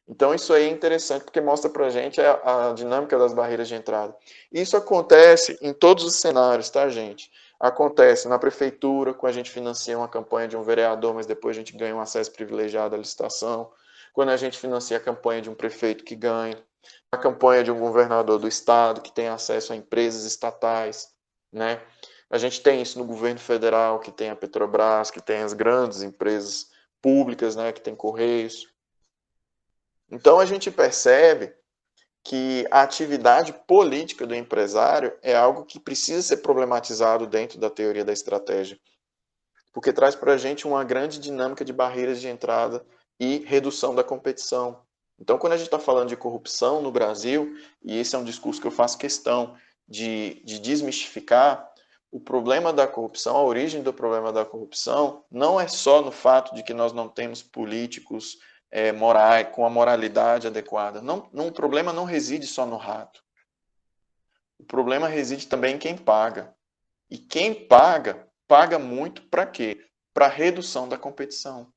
Então, isso aí é interessante porque mostra para a gente a dinâmica das barreiras de entrada. Isso acontece em todos os cenários, tá, gente? Acontece na prefeitura, quando a gente financia uma campanha de um vereador, mas depois a gente ganha um acesso privilegiado à licitação. Quando a gente financia a campanha de um prefeito que ganha. A campanha de um governador do estado que tem acesso a empresas estatais, né? A gente tem isso no governo federal, que tem a Petrobras, que tem as grandes empresas públicas, né? Que tem Correios. Então, a gente percebe que a atividade política do empresário é algo que precisa ser problematizado dentro da teoria da estratégia, porque traz para a gente uma grande dinâmica de barreiras de entrada e redução da competição. Então, quando a gente está falando de corrupção no Brasil, e esse é um discurso que eu faço questão de desmistificar, o problema da corrupção, a origem do problema da corrupção, não é só no fato de que nós não temos políticos morais, com a moralidade adequada. Não, o problema não reside só no rato. O problema reside também em quem paga. E quem paga, paga muito para quê? Para redução da competição.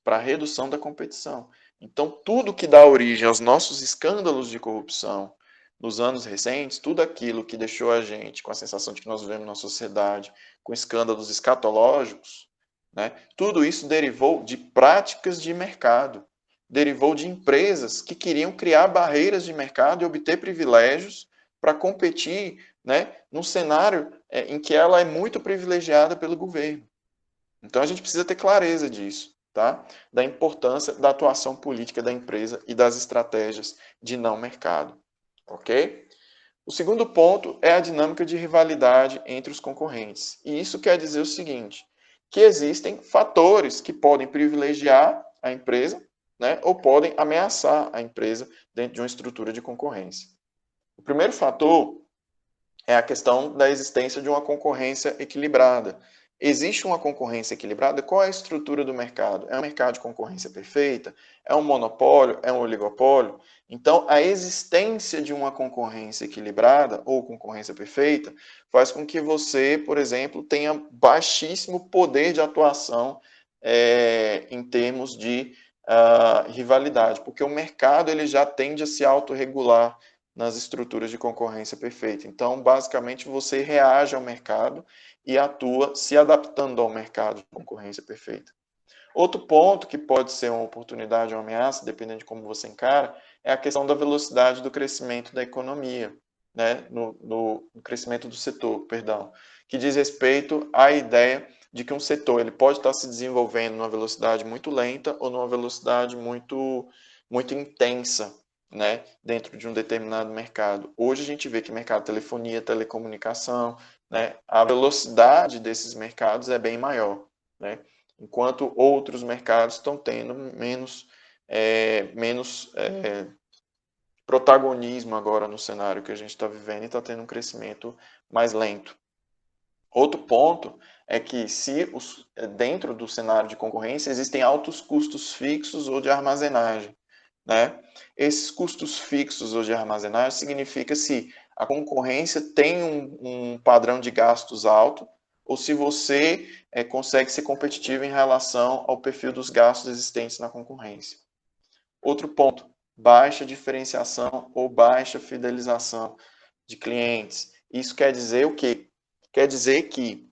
Para redução da competição. Então, tudo que dá origem aos nossos escândalos de corrupção nos anos recentes, tudo aquilo que deixou a gente com a sensação de que nós vivemos numa sociedade com escândalos escatológicos, né? Tudo isso derivou de práticas de mercado, derivou de empresas que queriam criar barreiras de mercado e obter privilégios para competir, né, num cenário em que ela é muito privilegiada pelo governo. Então a gente precisa ter clareza disso, tá? Da importância da atuação política da empresa e das estratégias de não mercado, ok? O segundo ponto é a dinâmica de rivalidade entre os concorrentes. E isso quer dizer o seguinte, que existem fatores que podem privilegiar a empresa, né, ou podem ameaçar a empresa dentro de uma estrutura de concorrência. O primeiro fator é a questão da existência de uma concorrência equilibrada. Existe uma concorrência equilibrada? Qual é a estrutura do mercado? É um mercado de concorrência perfeita? É um monopólio? É um oligopólio? Então, a existência de uma concorrência equilibrada ou concorrência perfeita faz com que você, por exemplo, tenha baixíssimo poder de atuação em termos de rivalidade, porque o mercado ele já tende a se autorregular nas estruturas de concorrência perfeita. Então, basicamente, você reage ao mercado e atua se adaptando ao mercado de concorrência perfeita. Outro ponto que pode ser uma oportunidade ou uma ameaça, dependendo de como você encara, é a questão da velocidade do crescimento da economia, né? no crescimento do setor, perdão, que diz respeito à ideia de que um setor ele pode estar se desenvolvendo numa velocidade muito lenta ou numa velocidade muito intensa, né, dentro de um determinado mercado. Hoje a gente vê que mercado de telefonia, telecomunicação, né, a velocidade desses mercados é bem maior, né, enquanto outros mercados estão tendo menos protagonismo agora no cenário que a gente está vivendo e está tendo um crescimento mais lento. Outro ponto é que se dentro do cenário de concorrência existem altos custos fixos ou de armazenagem, né? Esses custos fixos ou de armazenagem significa se a concorrência tem um padrão de gastos alto ou se você consegue ser competitivo em relação ao perfil dos gastos existentes na concorrência. Outro ponto, baixa diferenciação ou baixa fidelização de clientes. Isso quer dizer o quê? Quer dizer que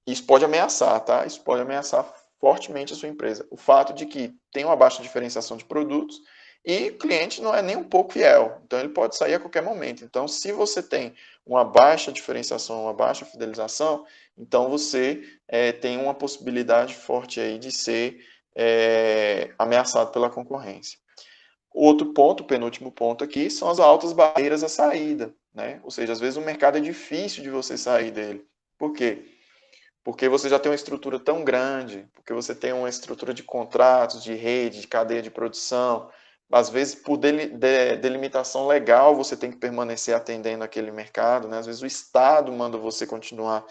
isso pode ameaçar, tá? Isso pode ameaçar fortemente a sua empresa. O fato de que tem uma baixa diferenciação de produtos e o cliente não é nem um pouco fiel, então ele pode sair a qualquer momento. Então, se você tem uma baixa diferenciação, uma baixa fidelização, então você tem uma possibilidade forte aí de ser ameaçado pela concorrência. Outro ponto, o penúltimo ponto aqui, são as altas barreiras à saída, né? Ou seja, às vezes o mercado é difícil de você sair dele. Por quê? Porque você já tem uma estrutura tão grande, porque você tem uma estrutura de contratos, de rede, de cadeia de produção. Às vezes, por delimitação legal, você tem que permanecer atendendo aquele mercado, né? Às vezes o Estado manda você continuar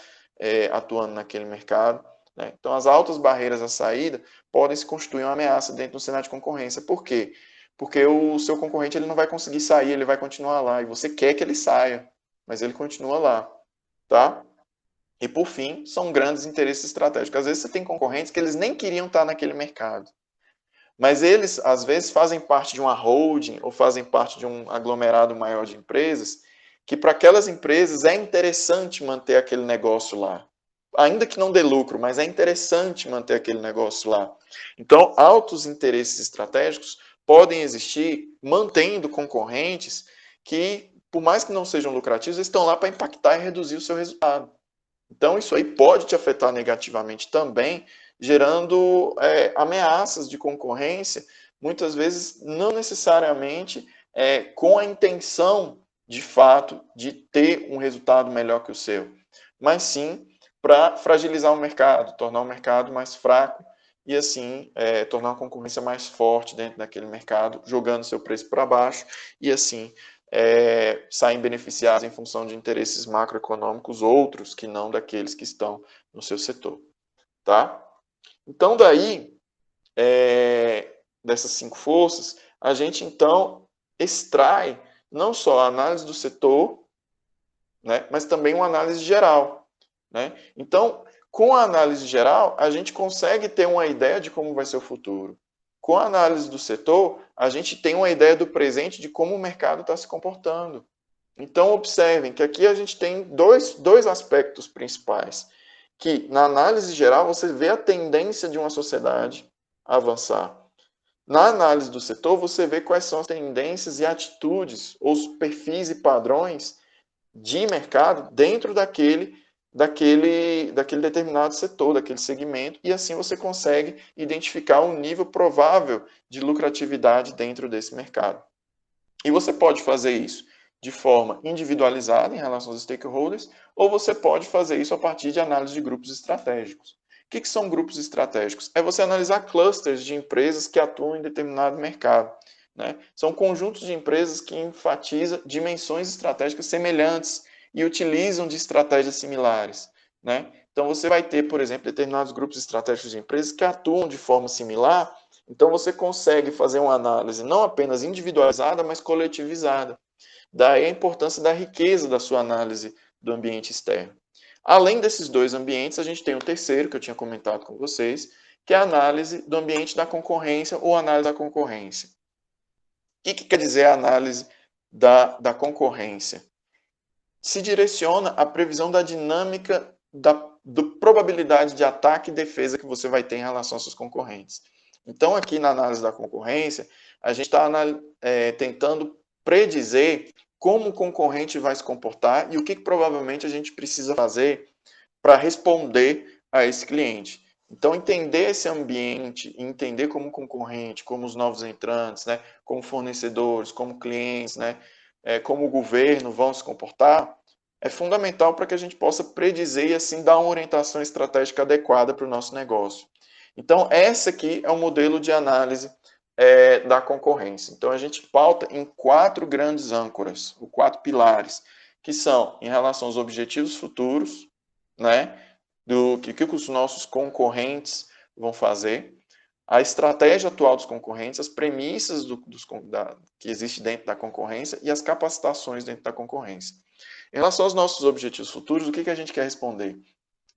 atuando naquele mercado, né? Então, as altas barreiras à saída podem se constituir uma ameaça dentro do cenário de concorrência. Por quê? Porque o seu concorrente ele não vai conseguir sair, ele vai continuar lá. E você quer que ele saia, mas ele continua lá, tá? E, por fim, são grandes interesses estratégicos. Às vezes você tem concorrentes que eles nem queriam estar naquele mercado, mas eles, às vezes, fazem parte de uma holding ou fazem parte de um aglomerado maior de empresas, que para aquelas empresas é interessante manter aquele negócio lá. Ainda que não dê lucro, mas é interessante manter aquele negócio lá. Então, altos interesses estratégicos podem existir mantendo concorrentes que, por mais que não sejam lucrativos, estão lá para impactar e reduzir o seu resultado. Então, isso aí pode te afetar negativamente também, gerando ameaças de concorrência, muitas vezes não necessariamente com a intenção, de fato, de ter um resultado melhor que o seu, mas sim para fragilizar o mercado, tornar o mercado mais fraco e, assim, tornar a concorrência mais forte dentro daquele mercado, jogando seu preço para baixo e, assim, saem beneficiados em função de interesses macroeconômicos outros que não daqueles que estão no seu setor. Tá? Então, daí, dessas 5 forças, a gente, então, extrai não só a análise do setor, né, mas também uma análise geral. Né? Então, com a análise geral, a gente consegue ter uma ideia de como vai ser o futuro. Com a análise do setor, a gente tem uma ideia do presente de como o mercado está se comportando. Então, observem que aqui a gente tem dois aspectos principais. Que, na análise geral, você vê a tendência de uma sociedade a avançar. Na análise do setor, você vê quais são as tendências e atitudes, ou os perfis e padrões de mercado dentro daquele determinado setor, daquele segmento, e assim você consegue identificar um nível provável de lucratividade dentro desse mercado. E você pode fazer isso de forma individualizada em relação aos stakeholders, ou você pode fazer isso a partir de análise de grupos estratégicos. O que são grupos estratégicos? É você analisar clusters de empresas que atuam em determinado mercado. Né? São conjuntos de empresas que enfatizam dimensões estratégicas semelhantes e utilizam de estratégias similares. Né? Então, você vai ter, por exemplo, determinados grupos estratégicos de empresas que atuam de forma similar. Então, você consegue fazer uma análise não apenas individualizada, mas coletivizada. Daí a importância da riqueza da sua análise do ambiente externo. Além desses dois ambientes, a gente tem um terceiro, que eu tinha comentado com vocês, que é a análise do ambiente da concorrência ou análise da concorrência. O que quer dizer a análise da concorrência? Se direciona à previsão da dinâmica da probabilidade de ataque e defesa que você vai ter em relação aos seus concorrentes. Então, aqui na análise da concorrência, a gente está tentando predizer como o concorrente vai se comportar e o que provavelmente a gente precisa fazer para responder a esse cliente. Então, entender esse ambiente, entender como concorrente, como os novos entrantes, né, como fornecedores, como clientes, né, como o governo vão se comportar, é fundamental para que a gente possa predizer e assim dar uma orientação estratégica adequada para o nosso negócio. Então, esse aqui é o modelo de análise da concorrência. Então, a gente pauta em 4 grandes âncoras, ou 4 pilares, que são em relação aos objetivos futuros, né, do que os nossos concorrentes vão fazer, a estratégia atual dos concorrentes, as premissas que existe dentro da concorrência e as capacitações dentro da concorrência. Em relação aos nossos objetivos futuros, o que a gente quer responder?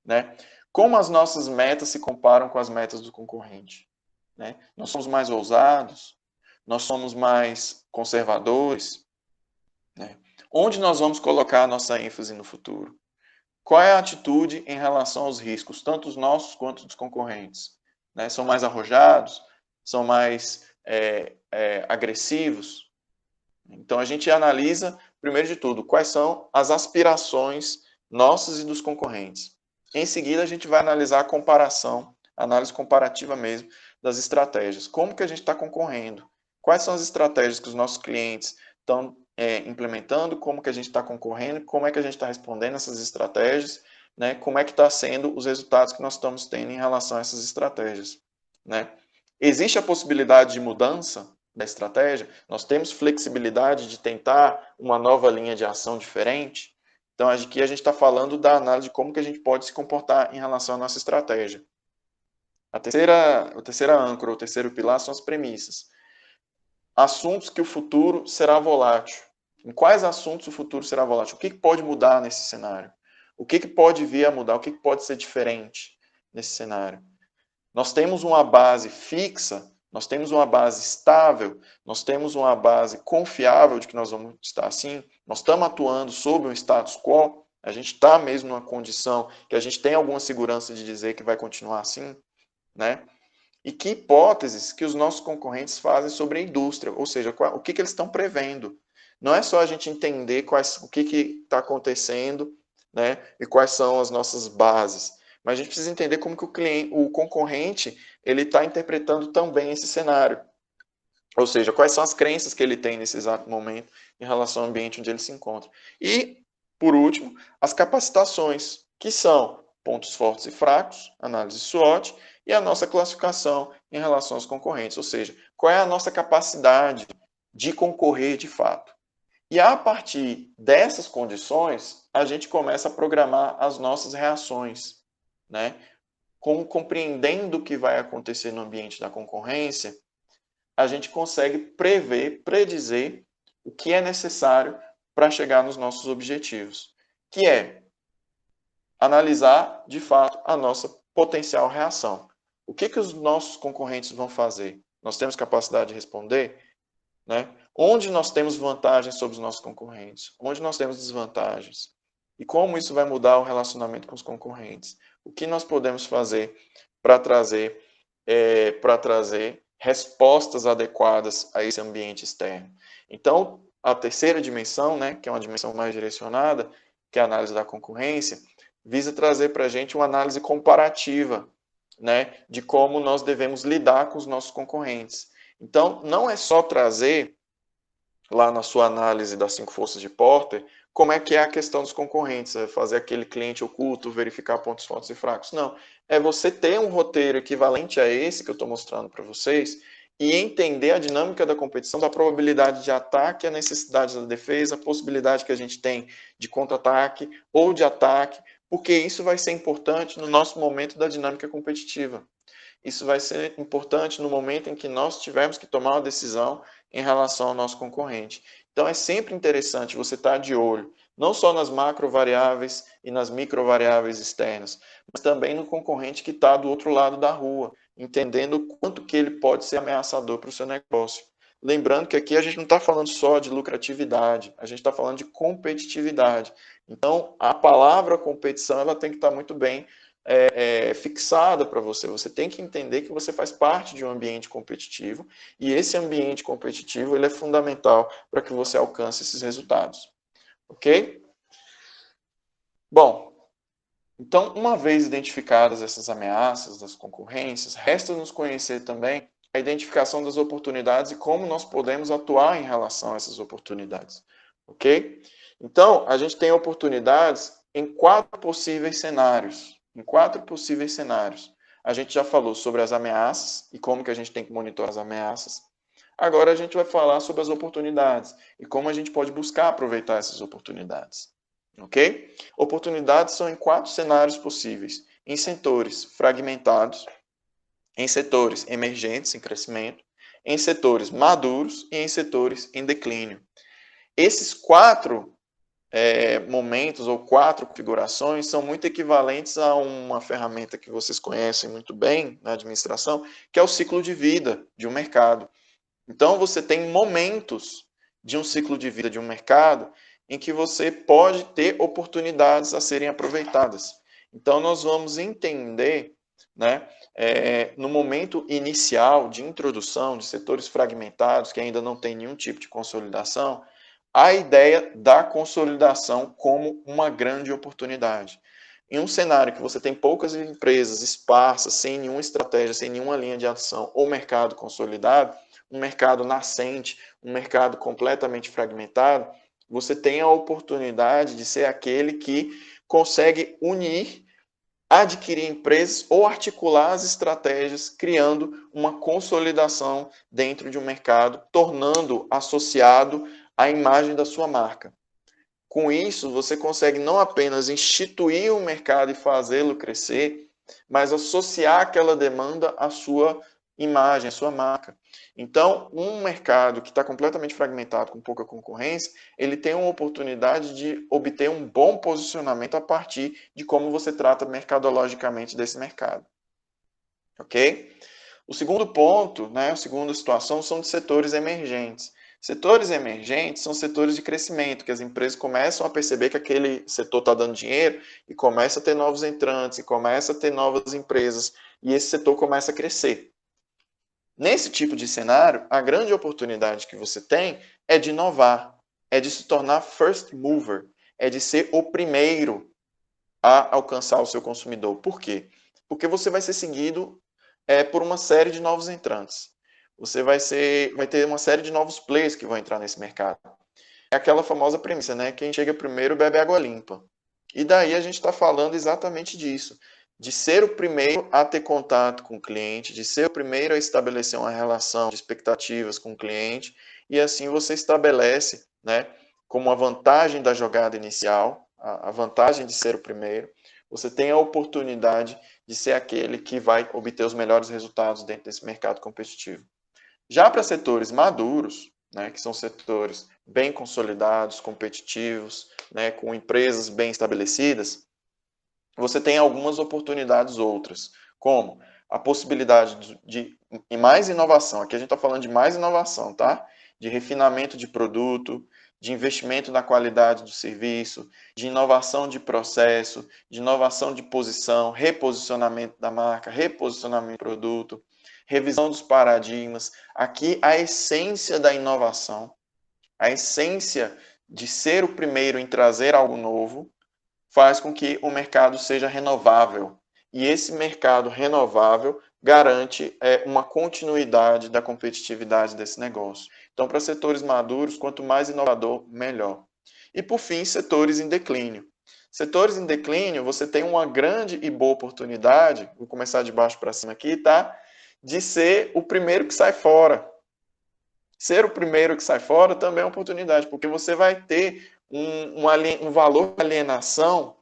Né? Como as nossas metas se comparam com as metas do concorrente? Né? Nós somos mais ousados? Nós somos mais conservadores? Né? Onde nós vamos colocar a nossa ênfase no futuro? Qual é a atitude em relação aos riscos, tanto os nossos quanto dos concorrentes? Né? São mais arrojados? São mais agressivos. Então, a gente analisa, primeiro de tudo, quais são as aspirações nossas e dos concorrentes. Em seguida, a gente vai analisar a comparação, análise comparativa mesmo, das estratégias. Como que a gente está concorrendo? Quais são as estratégias que os nossos clientes estão implementando? Como que a gente está concorrendo? Como é que a gente está respondendo essas estratégias? Né? Como é que está sendo os resultados que nós estamos tendo em relação a essas estratégias? Né? Existe a possibilidade de mudança da estratégia? Nós temos flexibilidade de tentar uma nova linha de ação diferente? Então, aqui a gente está falando da análise de como que a gente pode se comportar em relação à nossa estratégia. A terceira âncora, o terceiro pilar, são as premissas. Assuntos que o futuro será volátil. Em quais assuntos o futuro será volátil? O que pode mudar nesse cenário? O que pode vir a mudar? O que pode ser diferente nesse cenário? Nós temos uma base fixa, nós temos uma base estável, nós temos uma base confiável de que nós vamos estar assim, nós estamos atuando sob um status quo, a gente está mesmo numa condição que a gente tem alguma segurança de dizer que vai continuar assim, né? E que hipóteses que os nossos concorrentes fazem sobre a indústria, ou seja, o que eles estão prevendo. Não é só a gente entender o que está acontecendo, né, e quais são as nossas bases, mas a gente precisa entender como que o concorrente ele está interpretando também esse cenário. Ou seja, quais são as crenças que ele tem nesse exato momento em relação ao ambiente onde ele se encontra. E, por último, as capacitações, que são pontos fortes e fracos, análise SWOT, e a nossa classificação em relação aos concorrentes, ou seja, qual é a nossa capacidade de concorrer de fato. E a partir dessas condições, a gente começa a programar as nossas reações, né? Compreendendo o que vai acontecer no ambiente da concorrência, a gente consegue prever, predizer o que é necessário para chegar nos nossos objetivos, que é analisar, de fato, a nossa potencial reação. O que os nossos concorrentes vão fazer? Nós temos capacidade de responder? Né? Onde nós temos vantagens sobre os nossos concorrentes? Onde nós temos desvantagens? E como isso vai mudar o relacionamento com os concorrentes? O que nós podemos fazer para trazer respostas adequadas a esse ambiente externo? Então, a terceira dimensão, né, que é uma dimensão mais direcionada, que é a análise da concorrência, visa trazer para a gente uma análise comparativa, né, de como nós devemos lidar com os nossos concorrentes. Então, não é só trazer, lá na sua análise das 5 forças de Porter, como é que é a questão dos concorrentes, é fazer aquele cliente oculto, verificar pontos fortes e fracos. Não, é você ter um roteiro equivalente a esse que eu estou mostrando para vocês e entender a dinâmica da competição, da probabilidade de ataque, a necessidade da defesa, a possibilidade que a gente tem de contra-ataque ou de ataque, porque isso vai ser importante no nosso momento da dinâmica competitiva. Isso vai ser importante no momento em que nós tivermos que tomar uma decisão em relação ao nosso concorrente. Então, é sempre interessante você estar de olho, não só nas macrovariáveis e nas microvariáveis externas, mas também no concorrente que está do outro lado da rua, entendendo o quanto que ele pode ser ameaçador para o seu negócio. Lembrando que aqui a gente não está falando só de lucratividade, a gente está falando de competitividade. Então, a palavra competição ela tem que estar muito bem fixada para você. Você tem que entender que você faz parte de um ambiente competitivo e esse ambiente competitivo ele é fundamental para que você alcance esses resultados. Ok? Bom, então, uma vez identificadas essas ameaças das concorrências, resta nos conhecer também a identificação das oportunidades e como nós podemos atuar em relação a essas oportunidades. Ok? Então, a gente tem oportunidades em 4 possíveis cenários. Em 4 possíveis cenários. A gente já falou sobre as ameaças e como que a gente tem que monitorar as ameaças. Agora a gente vai falar sobre as oportunidades e como a gente pode buscar aproveitar essas oportunidades. Ok? Oportunidades são em 4 cenários possíveis. Em setores fragmentados, em setores emergentes, em crescimento, em setores maduros e em setores em declínio. Esses 4 momentos ou 4 configurações são muito equivalentes a uma ferramenta que vocês conhecem muito bem na administração, que é o ciclo de vida de um mercado. Então, você tem momentos de um ciclo de vida de um mercado em que você pode ter oportunidades a serem aproveitadas. Então, nós vamos entender né, no momento inicial de introdução de setores fragmentados, que ainda não tem nenhum tipo de consolidação, a ideia da consolidação como uma grande oportunidade. Em um cenário que você tem poucas empresas esparsas, sem nenhuma estratégia, sem nenhuma linha de ação, ou mercado consolidado, um mercado nascente, um mercado completamente fragmentado, você tem a oportunidade de ser aquele que consegue unir, adquirir empresas ou articular as estratégias, criando uma consolidação dentro de um mercado, tornando associado à imagem da sua marca. Com isso, você consegue não apenas instituir o mercado e fazê-lo crescer, mas associar aquela demanda à sua imagem, à sua marca. Então, um mercado que está completamente fragmentado, com pouca concorrência, ele tem uma oportunidade de obter um bom posicionamento a partir de como você trata mercadologicamente desse mercado. Ok? O segundo ponto, né, a segunda situação, são de setores emergentes. Setores emergentes são setores de crescimento, que as empresas começam a perceber que aquele setor está dando dinheiro e começa a ter novos entrantes, e começa a ter novas empresas, e esse setor começa a crescer. Nesse tipo de cenário, a grande oportunidade que você tem é de inovar, é de se tornar first mover, é de ser o primeiro a alcançar o seu consumidor. Por quê? Porque você vai ser seguido por uma série de novos entrantes. Você vai ter uma série de novos players que vão entrar nesse mercado. É aquela famosa premissa, né? Quem chega primeiro bebe água limpa. E daí a gente está falando exatamente disso, de ser o primeiro a ter contato com o cliente, de ser o primeiro a estabelecer uma relação de expectativas com o cliente, e assim você estabelece, né, como a vantagem da jogada inicial, a vantagem de ser o primeiro, você tem a oportunidade de ser aquele que vai obter os melhores resultados dentro desse mercado competitivo. Já para setores maduros, né, que são setores bem consolidados, competitivos, né, com empresas bem estabelecidas, você tem algumas oportunidades outras, como a possibilidade de mais inovação. Aqui a gente está falando de mais inovação, tá? De refinamento de produto, de investimento na qualidade do serviço, de inovação de processo, de inovação de posição, reposicionamento da marca, reposicionamento do produto, revisão dos paradigmas. Aqui a essência da inovação, a essência de ser o primeiro em trazer algo novo, faz com que o mercado seja renovável. E esse mercado renovável garante uma continuidade da competitividade desse negócio. Então, para setores maduros, quanto mais inovador, melhor. E, por fim, setores em declínio. Setores em declínio, você tem uma grande e boa oportunidade, vou começar de baixo para cima aqui, tá? De ser o primeiro que sai fora. Ser o primeiro que sai fora também é uma oportunidade, porque você vai ter um valor de alienação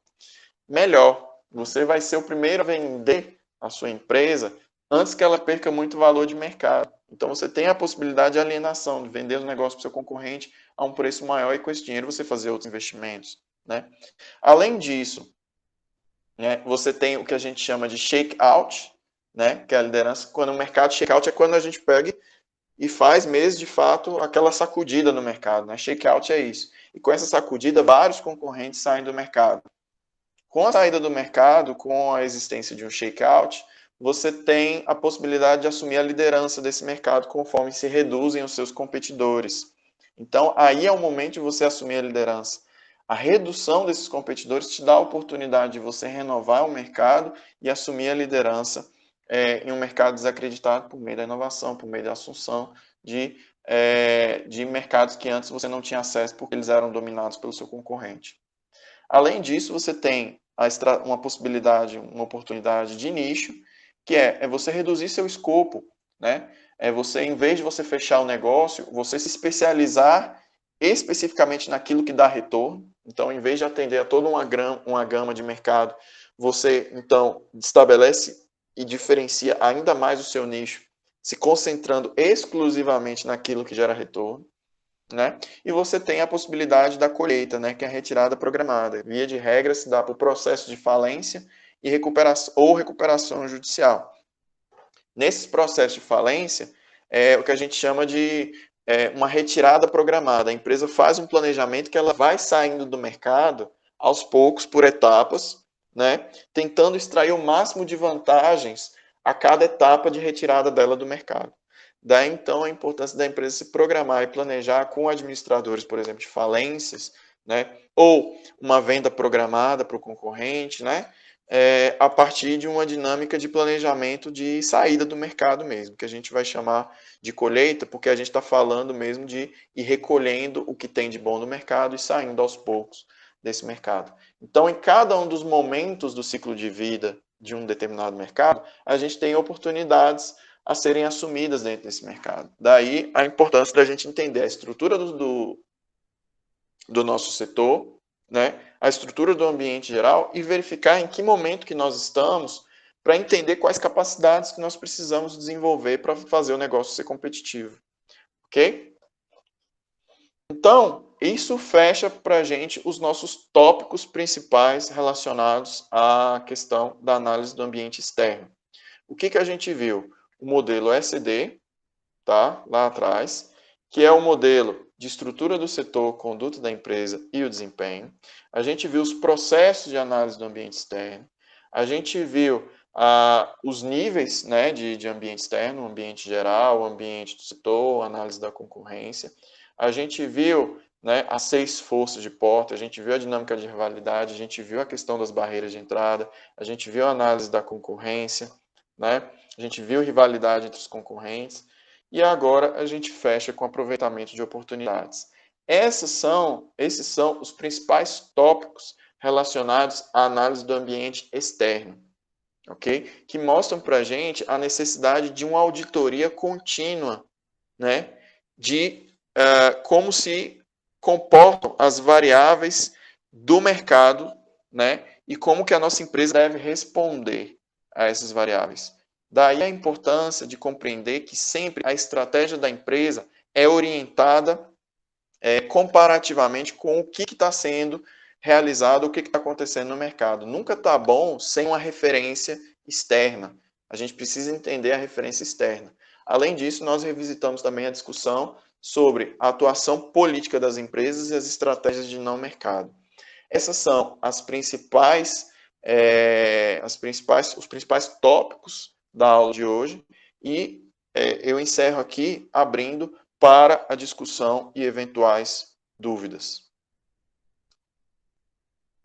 melhor. Você vai ser o primeiro a vender a sua empresa antes que ela perca muito valor de mercado. Então você tem a possibilidade de alienação, de vender os negócios para o seu concorrente a um preço maior e com esse dinheiro você fazer outros investimentos, né? Além disso, né, você tem o que a gente chama de shake-out, né, que é a liderança. Quando o mercado shake-out é quando a gente pega e faz mesmo, de fato, aquela sacudida no mercado, né? Shake-out é isso. E com essa sacudida, vários concorrentes saem do mercado. Com a saída do mercado, com a existência de um shake-out, você tem a possibilidade de assumir a liderança desse mercado conforme se reduzem os seus competidores. Então, aí é o momento de você assumir a liderança. A redução desses competidores te dá a oportunidade de você renovar o mercado e assumir a liderança em um mercado desacreditado por meio da inovação, por meio da assunção de mercados que antes você não tinha acesso porque eles eram dominados pelo seu concorrente. Além disso, você tem uma possibilidade, uma oportunidade de nicho, que é você reduzir seu escopo, né? É você, em vez de você fechar o negócio, você se especializar especificamente naquilo que dá retorno. Então, em vez de atender a toda uma gama de mercado, você, então, estabelece e diferencia ainda mais o seu nicho, se concentrando exclusivamente naquilo que gera retorno, né? E você tem a possibilidade da colheita, né, que é a retirada programada. Via de regra, se dá por processo de falência e recuperação judicial. Nesses processos de falência, é o que a gente chama de uma retirada programada. A empresa faz um planejamento que ela vai saindo do mercado aos poucos, por etapas, né, tentando extrair o máximo de vantagens a cada etapa de retirada dela do mercado. Daí, então, a importância da empresa se programar e planejar com administradores, por exemplo, de falências, né, ou uma venda programada para o concorrente, né, a partir de uma dinâmica de planejamento de saída do mercado mesmo, que a gente vai chamar de colheita, porque a gente está falando mesmo de ir recolhendo o que tem de bom no mercado e saindo aos poucos desse mercado. Então, em cada um dos momentos do ciclo de vida de um determinado mercado, a gente tem oportunidades a serem assumidas dentro desse mercado. Daí a importância da gente entender a estrutura do nosso setor, né, a estrutura do ambiente geral e verificar em que momento que nós estamos para entender quais capacidades que nós precisamos desenvolver para fazer o negócio ser competitivo. Ok? Então, isso fecha para a gente os nossos tópicos principais relacionados à questão da análise do ambiente externo. O que a gente viu? O modelo SD, tá? Lá atrás, que é o modelo de estrutura do setor, conduta da empresa e o desempenho. A gente viu os processos de análise do ambiente externo. A gente viu os níveis, né, de ambiente externo, o ambiente geral, o ambiente do setor, análise da concorrência. A gente viu, né, as 6 forças de porta, a gente viu a dinâmica de rivalidade, a gente viu a questão das barreiras de entrada, a gente viu a análise da concorrência, né? A gente viu rivalidade entre os concorrentes. E agora a gente fecha com aproveitamento de oportunidades. Esses são os principais tópicos relacionados à análise do ambiente externo, ok? Que mostram para a gente a necessidade de uma auditoria contínua, né? De como se comportam as variáveis do mercado, né? E como que a nossa empresa deve responder a essas variáveis. Daí a importância de compreender que sempre a estratégia da empresa é orientada comparativamente com o que está sendo realizado, o que está acontecendo no mercado. Nunca está bom sem uma referência externa. A gente precisa entender a referência externa. Além disso, nós revisitamos também a discussão sobre a atuação política das empresas e as estratégias de não mercado. Essas são os principais tópicos da aula de hoje e eu encerro aqui abrindo para a discussão e eventuais dúvidas.